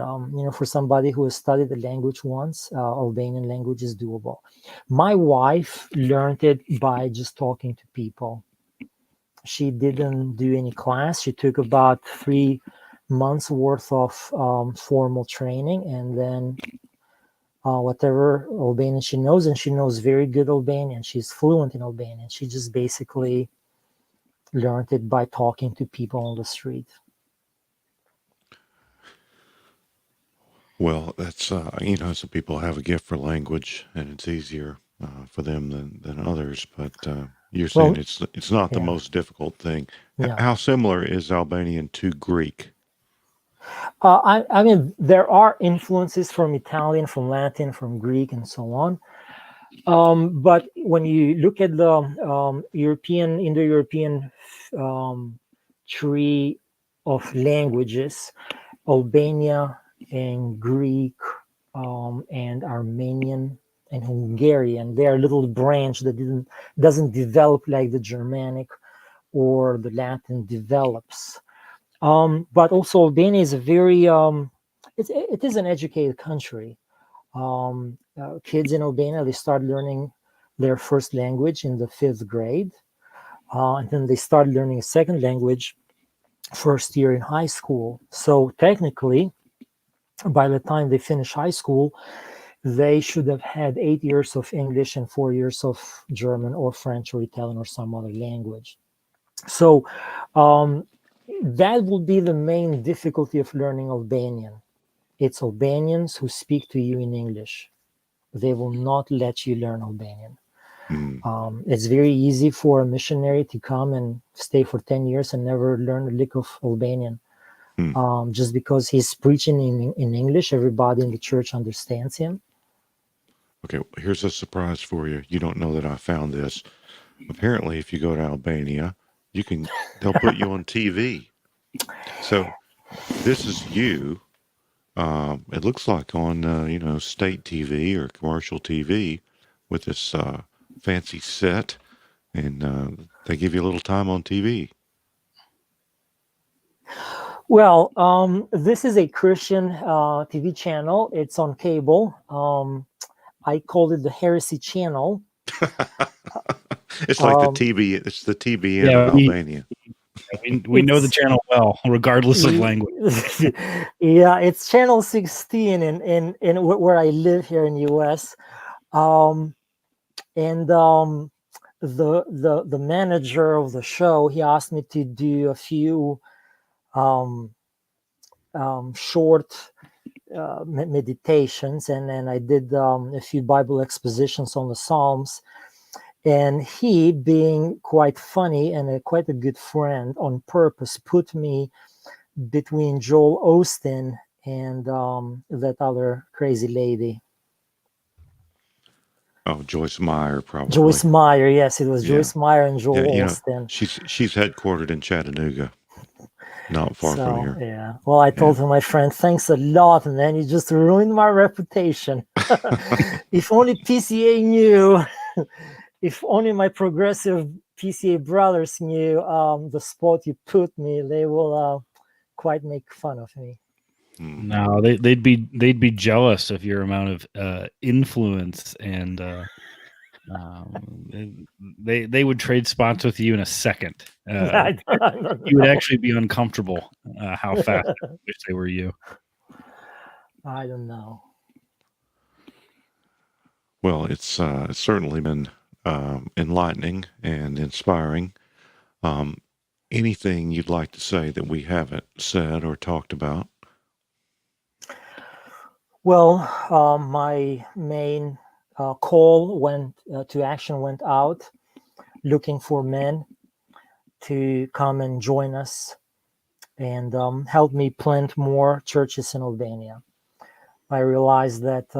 for somebody who has studied the language once, Albanian language is doable. My wife learned it by just talking to people. She didn't do any class. She took about 3 months worth of formal training, and then whatever Albanian she knows, and she knows very good Albanian. She's fluent in Albanian. She just basically learned it by talking to people on the street. Well, that's some people have a gift for language, and it's easier for them than others. But you're saying it's not the most difficult thing. Yeah. How similar is Albanian to Greek? I mean, there are influences from Italian, from Latin, from Greek, and so on. But when you look at the Indo-European tree of languages, Albania and Greek and Armenian and Hungarian, they are a little branch that doesn't develop like the Germanic or the Latin develops. But also Albania is a very it is an educated country. Kids in Albania, they start learning their first language in the 5th grade, and then they start learning a second language first year in high school. So technically, by the time they finish high school, they should have had 8 years of English and 4 years of German or French or Italian or some other language. So that would be the main difficulty of learning Albanian. It's Albanians who speak to you in English. They will not let you learn Albanian. It's very easy for a missionary to come and stay for 10 years and never learn a lick of Albanian. Just because he's preaching in English, everybody in the church understands him. Okay, here's a surprise for you. You don't know that I found this. Apparently, if you go to Albania, they'll put you on TV. So this is you. It looks like on state TV or commercial TV with this fancy set, and they give you a little time on TV. Well, this is a Christian TV channel. It's on cable. I called it the Heresy Channel. It's like the TV. It's the TBN of Albania. We know the channel well, regardless of language. Yeah, it's channel 16 in where I live here in the U.S. And the manager of the show, he asked me to do a few short meditations, and then I did a few Bible expositions on the Psalms. And he, being quite funny and quite a good friend, on purpose put me between Joel Osteen and that other crazy lady. Oh, Joyce Meyer, probably. Joyce Meyer, yes, it was Yeah. Joyce Meyer and Joel Yeah, Austin. she's headquartered in Chattanooga, not far from here. Yeah. Well, I told my friend, thanks a lot, man. You just ruined my reputation. If only PCA knew, if only my progressive PCA brothers knew the spot you put me, they will quite make fun of me. No, they'd be jealous of your amount of influence, and they would trade spots with you in a second. You would actually be uncomfortable how fast I wish they were you. I don't know. Well, it's certainly been enlightening and inspiring. Anything you'd like to say that we haven't said or talked about? Well, my main call to action went out, looking for men to come and join us and help me plant more churches in Albania. I realized that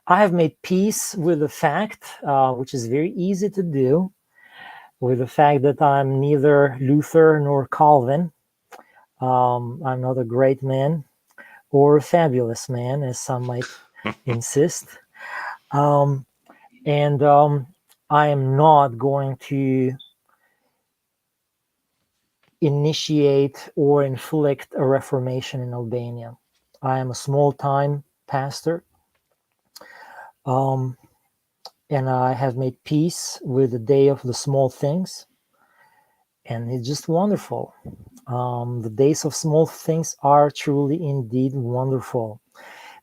I have made peace with the fact, which is very easy to do, with the fact that I'm neither Luther nor Calvin. I'm not a great man or a fabulous man, as some might insist. And I am not going to initiate or inflict a reformation in Albania. I am a small-time pastor, and I have made peace with the day of the small things, and it's just wonderful. The days of small things are truly indeed wonderful,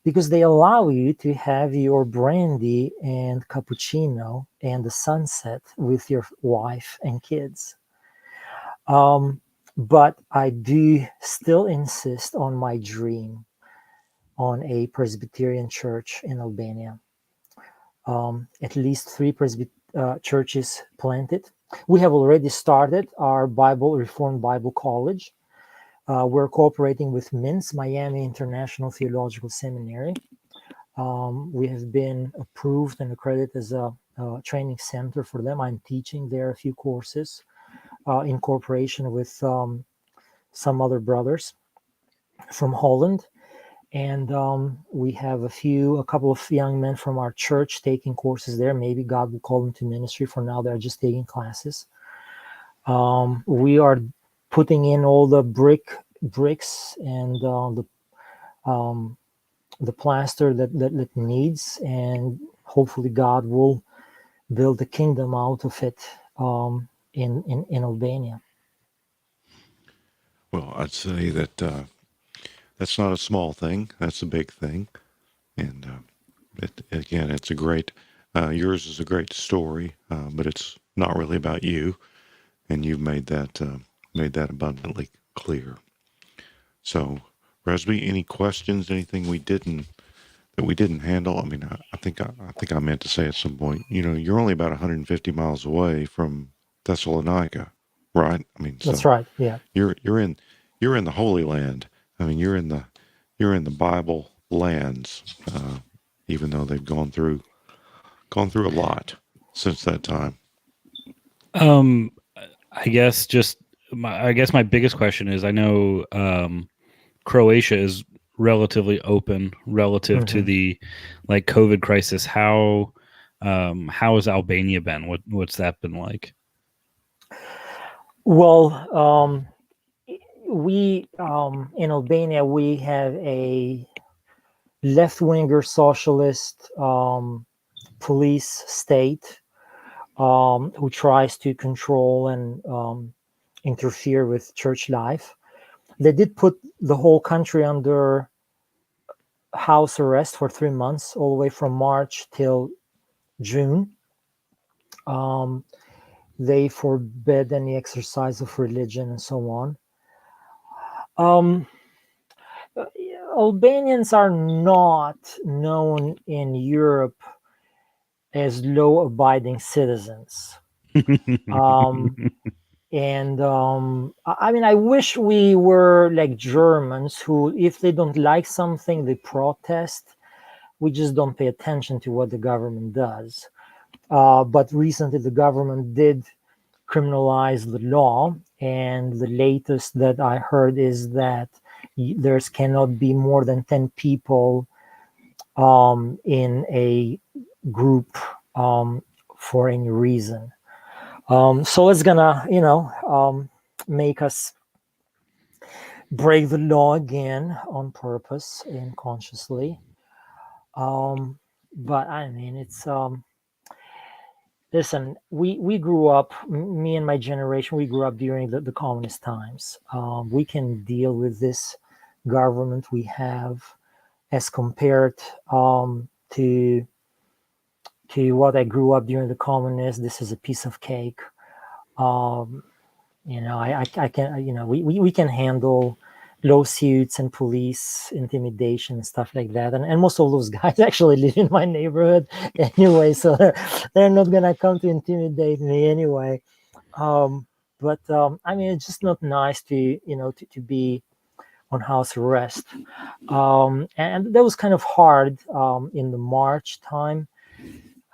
because they allow you to have your brandy and cappuccino and the sunset with your wife and kids. But I do still insist on my dream on a Presbyterian church in Albania. At least 3 churches planted. We have already started our Reformed Bible College. We're cooperating with MINS, Miami International Theological Seminary. We have been approved and accredited as a training center for them. I'm teaching there a few courses in cooperation with some other brothers from Holland. And we have a couple of young men from our church taking courses there. Maybe God will call them to ministry. For now, they're just taking classes. We are putting in all the bricks and the plaster that needs, and hopefully God will build the kingdom out of it in Albania. Well, I'd say that that's not a small thing. That's a big thing. And it's a great, yours is a great story, but it's not really about you. And you've made that abundantly clear. So, Presby, any questions, anything we didn't handle? I mean, I think I meant to say at some point, you're only about 150 miles away from Thessalonica, right? I mean, that's right. Yeah. You're in the Holy Land. I mean, you're in the Bible lands, even though they've gone through a lot since that time. I guess my biggest question is, I know Croatia is relatively open relative to the COVID crisis. How has Albania been? What's that been like? Well, we in Albania, we have a left-winger socialist police state who tries to control and interfere with church life. They did put the whole country under house arrest for 3 months, all the way from March till June. They forbid any exercise of religion and so on. Albanians are not known in Europe as law-abiding citizens. And I mean, I wish we were like Germans who, if they don't like something, they protest. We just don't pay attention to what the government does. But recently, the government did criminalize the law, and the latest that I heard is that there cannot be more than 10 people in a group for any reason. So it's gonna, make us break the law again on purpose and consciously. But I mean, it's listen. We grew up. Me and my generation. We grew up during the communist times. We can deal with this government we have as compared to what I grew up during the communists. This is a piece of cake. I can, we can handle lawsuits and police intimidation and stuff like that. And most of those guys actually live in my neighborhood anyway, so they're not going to come to intimidate me anyway. But I mean, it's just not nice to be on house arrest. And that was kind of hard in the March time.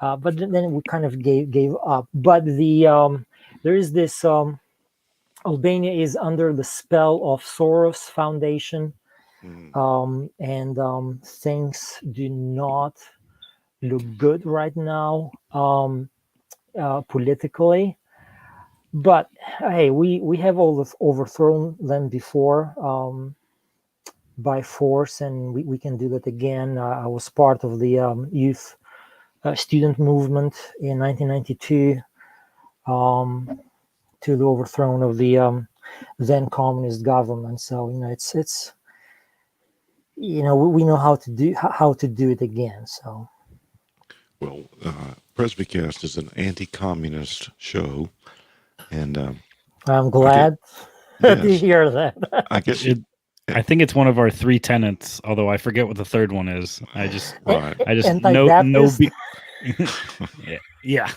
But then we kind of gave up. But there is this Albania is under the spell of Soros Foundation, and things do not look good right now politically. But hey, we have overthrown them before by force, and we can do that again. I was part of the youth student movement in 1992 to the overthrow of the then communist government. So it's we know how to do it again. So Well, Presbycast is an anti-communist show, and I'm glad to yes, hear that. I guess I think it's one of our 3 tenets, although I forget what the third one is. I just right. no Anti-Baptist. yeah.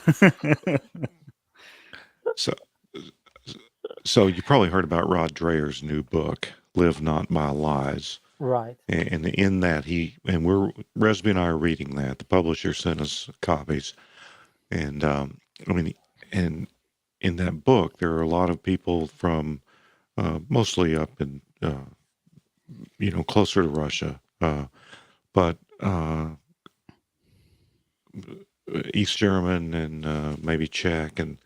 So you probably heard about Rod Dreher's new book, Live Not by Lies. Right. And in that Resby and I are reading that. The publisher sent us copies. And and in that book, there are a lot of people from mostly up in, closer to Russia, but East German and maybe Czech and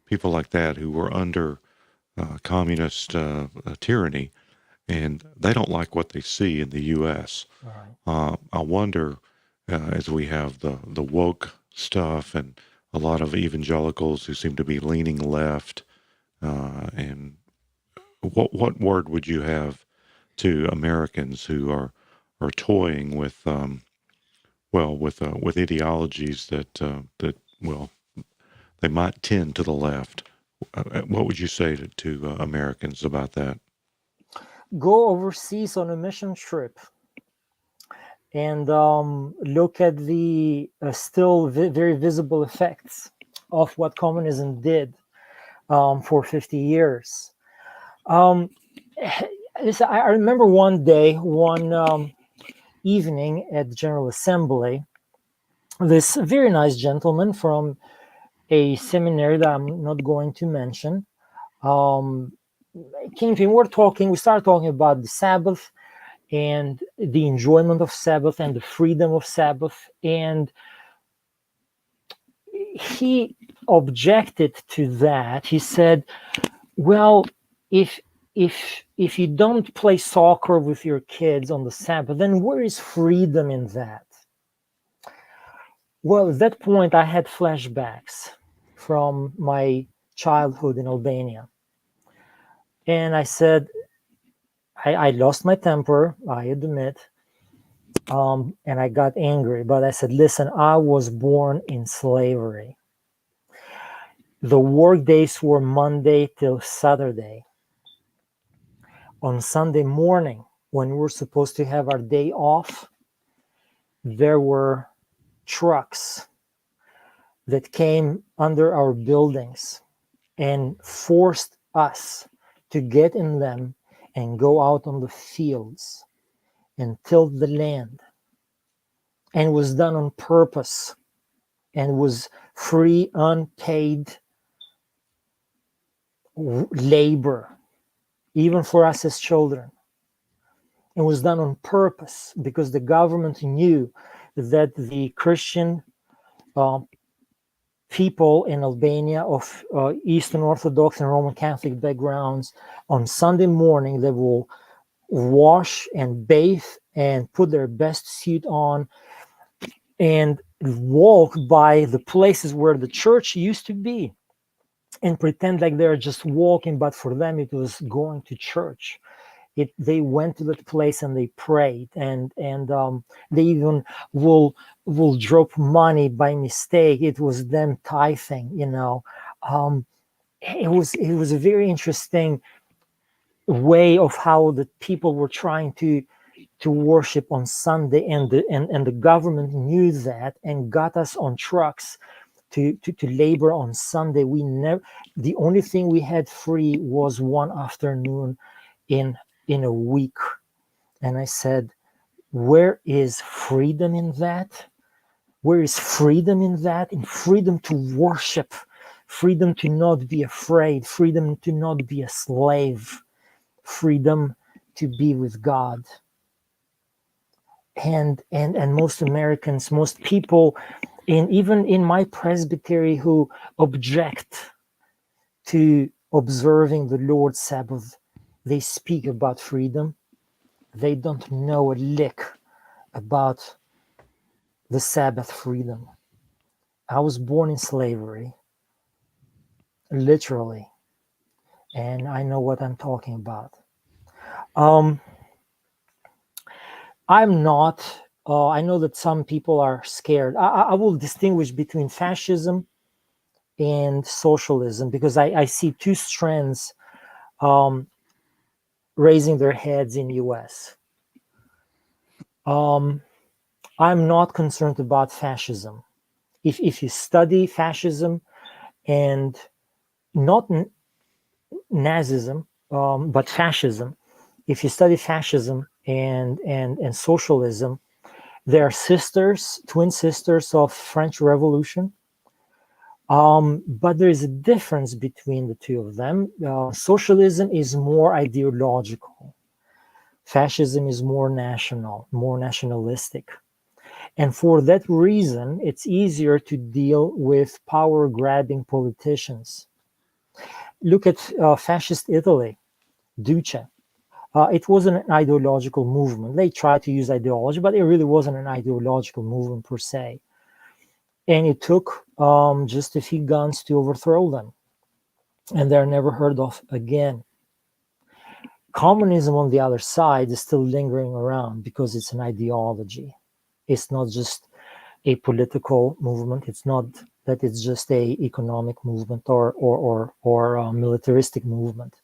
people like that who were under communist tyranny, and they don't like what they see in the U.S. Right. I wonder, as we have the woke stuff and a lot of evangelicals who seem to be leaning left, and what word would you have to Americans who are toying with with ideologies that they might tend to the left? What would you say to Americans about that? Go overseas on a mission trip and look at the still very visible effects of what communism did for 50 years. I remember one evening at the General Assembly, this very nice gentleman from a seminary that I'm not going to mention came to him. We started talking about the Sabbath and the enjoyment of Sabbath and the freedom of Sabbath. And he objected to that. He said, well, if you don't play soccer with your kids on the Sabbath, then where is freedom in that? Well, at that point, I had flashbacks from my childhood in Albania. And I said, I lost my temper, I admit, and I got angry. But I said, listen, I was born in slavery. The work days were Monday till Saturday. On Sunday morning, when we were supposed to have our day off, there were trucks that came under our buildings and forced us to get in them and go out on the fields and till the land, and was done on purpose, and was free, unpaid labor, even for us as children. It was done on purpose because the government knew that the Christian people in Albania of Eastern Orthodox and Roman Catholic backgrounds, on Sunday morning, they will wash and bathe and put their best suit on and walk by the places where the church used to be and pretend like they're just walking, but for them it was going to church. They went to that place and they prayed, and they even will drop money by mistake. It was them tithing, you know. It was a very interesting way of how the people were trying to worship on Sunday, and the government knew that and got us on trucks to labor on Sunday. The only thing we had free was one afternoon in a week. And I said, where is freedom in that? Where is freedom in that? In freedom to worship, freedom to not be afraid, freedom to not be a slave, freedom to be with God. And most Americans, most people, even in my presbytery, who object to observing the Lord's Sabbath, they speak about freedom. They don't know a lick about the Sabbath freedom. I was born in slavery, literally, and I know what I'm talking about. I'm not, I know that some people are scared. I will distinguish between fascism and socialism, because I see two strands raising their heads in US. I'm not concerned about fascism. If you study fascism, and not Nazism, but fascism, if you study fascism and socialism, they are sisters, twin sisters of French Revolution. But there is a difference between the two of them. Socialism is more ideological. Fascism is more national, more nationalistic. And for that reason, it's easier to deal with power-grabbing politicians. Look at fascist Italy, Duce. It wasn't an ideological movement. They tried to use ideology, but it really wasn't an ideological movement per se. And it took just a few guns to overthrow them. And they're never heard of again. Communism, on the other side, is still lingering around because it's an ideology. It's not just a political movement. It's not that it's just a economic movement or a militaristic movement.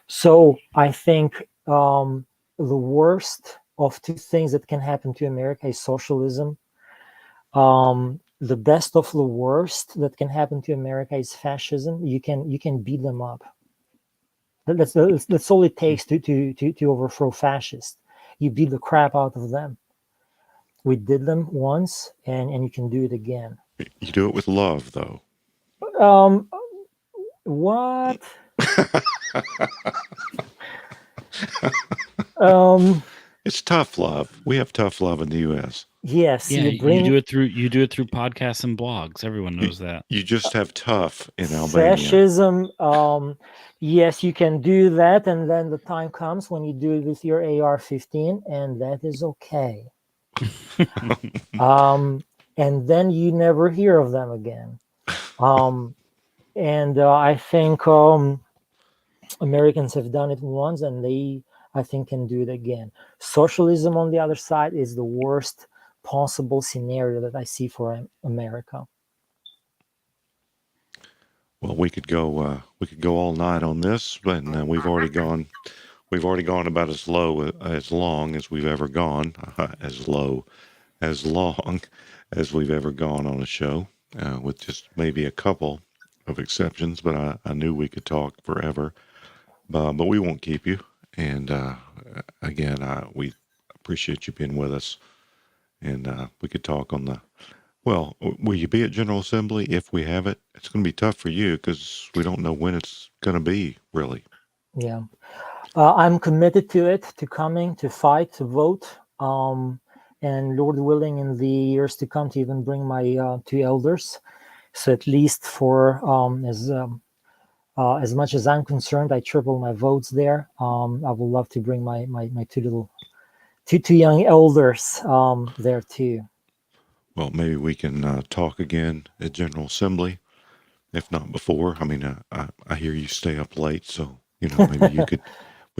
So I think the worst of two things that can happen to America is socialism. The best of the worst that can happen to America is fascism. You can beat them up. That's all it takes to overthrow fascists. You beat the crap out of them. We did them once, and you can do it again. You do it with love, though. What? It's tough love. We have tough love in the U.S. Yes, Yeah, you do it through podcasts and blogs. Everyone knows that. You just have tough in Albania. Fascism. Yes, you can do that, and then the time comes when you do it with your AR-15, and that is okay. And then you never hear of them again. And I think Americans have done it once, and they, I think, can do it again. Socialism, on the other side, is the worst possible scenario that I see for America. Well, we could go all night on this, but we've already gone about as long as we've ever gone, as long as we've ever gone on a show, with just maybe a couple of exceptions, but I knew we could talk forever. But we won't keep you. And again, we appreciate you being with us. And we could talk on the, well, will you be at General Assembly if we have it? It's going to be tough for you because we don't know when it's going to be, really. Yeah. I'm committed to it, to coming, to fight, to vote. And Lord willing, in the years to come, to even bring my 2 elders. So at least for as much as I'm concerned, I triple my votes there. I would love to bring my 2 young elders there too. Well, maybe we can talk again at General Assembly, if not before. I mean, I hear you stay up late, so maybe we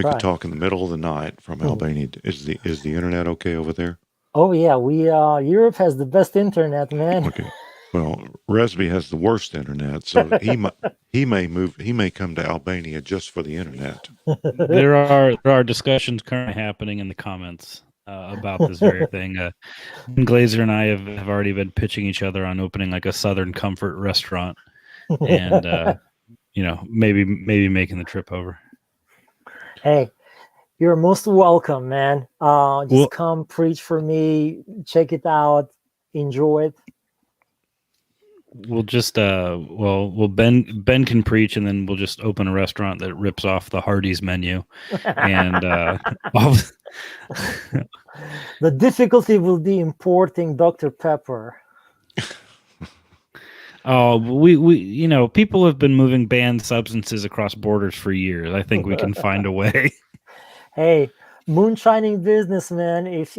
could talk in the middle of the night from Albania. Is the internet okay over there? Oh yeah, Europe has the best internet, man. Okay. Well, Resby has the worst internet, so he may come to Albania just for the internet. There are discussions currently happening in the comments about this very thing. Glazer and I have already been pitching each other on opening like a Southern Comfort restaurant, and maybe making the trip over. Hey, you're most welcome, man. Just come preach for me, check it out, enjoy it. We'll just Ben can preach, and then we'll just open a restaurant that rips off the Hardee's menu, and the difficulty will be importing Dr. Pepper. Oh, we people have been moving banned substances across borders for years. I think we can find a way. Hey, moonshining business, man. If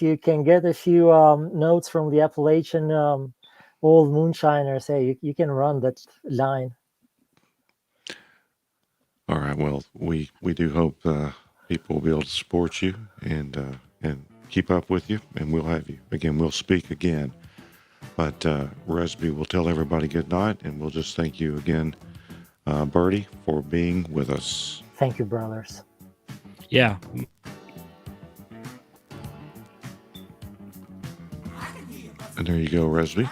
you can get a few notes from the Appalachian old moonshiners, hey, you can run that line. All right. Well, we do hope people will be able to support you and keep up with you, and we'll have you again. We'll speak again. But Resby will tell everybody good night, and we'll just thank you again, Bertie, for being with us. Thank you, brothers. Yeah. And there you go, Resby.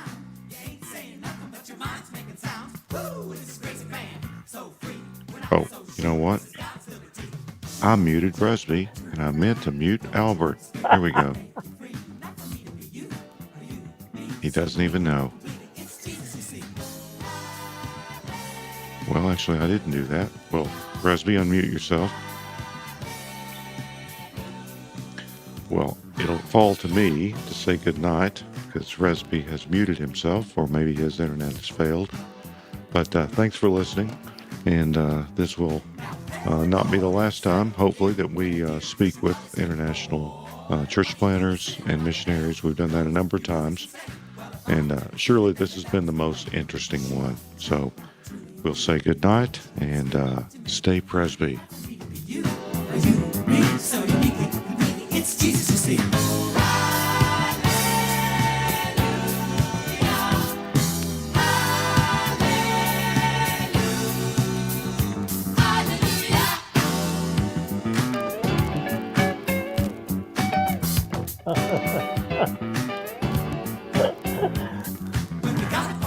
Oh, you know what? I muted Presby, and I meant to mute Albert. There we go. He doesn't even know. Well, actually, I didn't do that. Well, Presby, unmute yourself. Well, it'll fall to me to say goodnight because Resby has muted himself, or maybe his internet has failed. But thanks for listening. And this will not be the last time, hopefully, that we speak with international church planners and missionaries. We've done that a number of times. And surely this has been the most interesting one. So we'll say goodnight and stay Presby. It's Jesus, you see.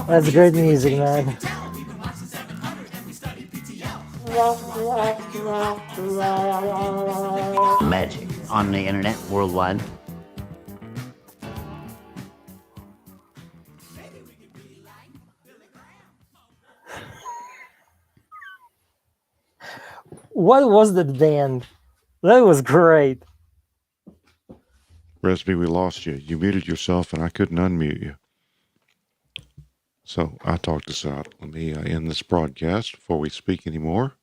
That's great music, man. Magic on the internet worldwide. What was that band? That was great. Resby, we lost you. You muted yourself and I couldn't unmute you. So I talked us out. Let me end this broadcast before we speak anymore.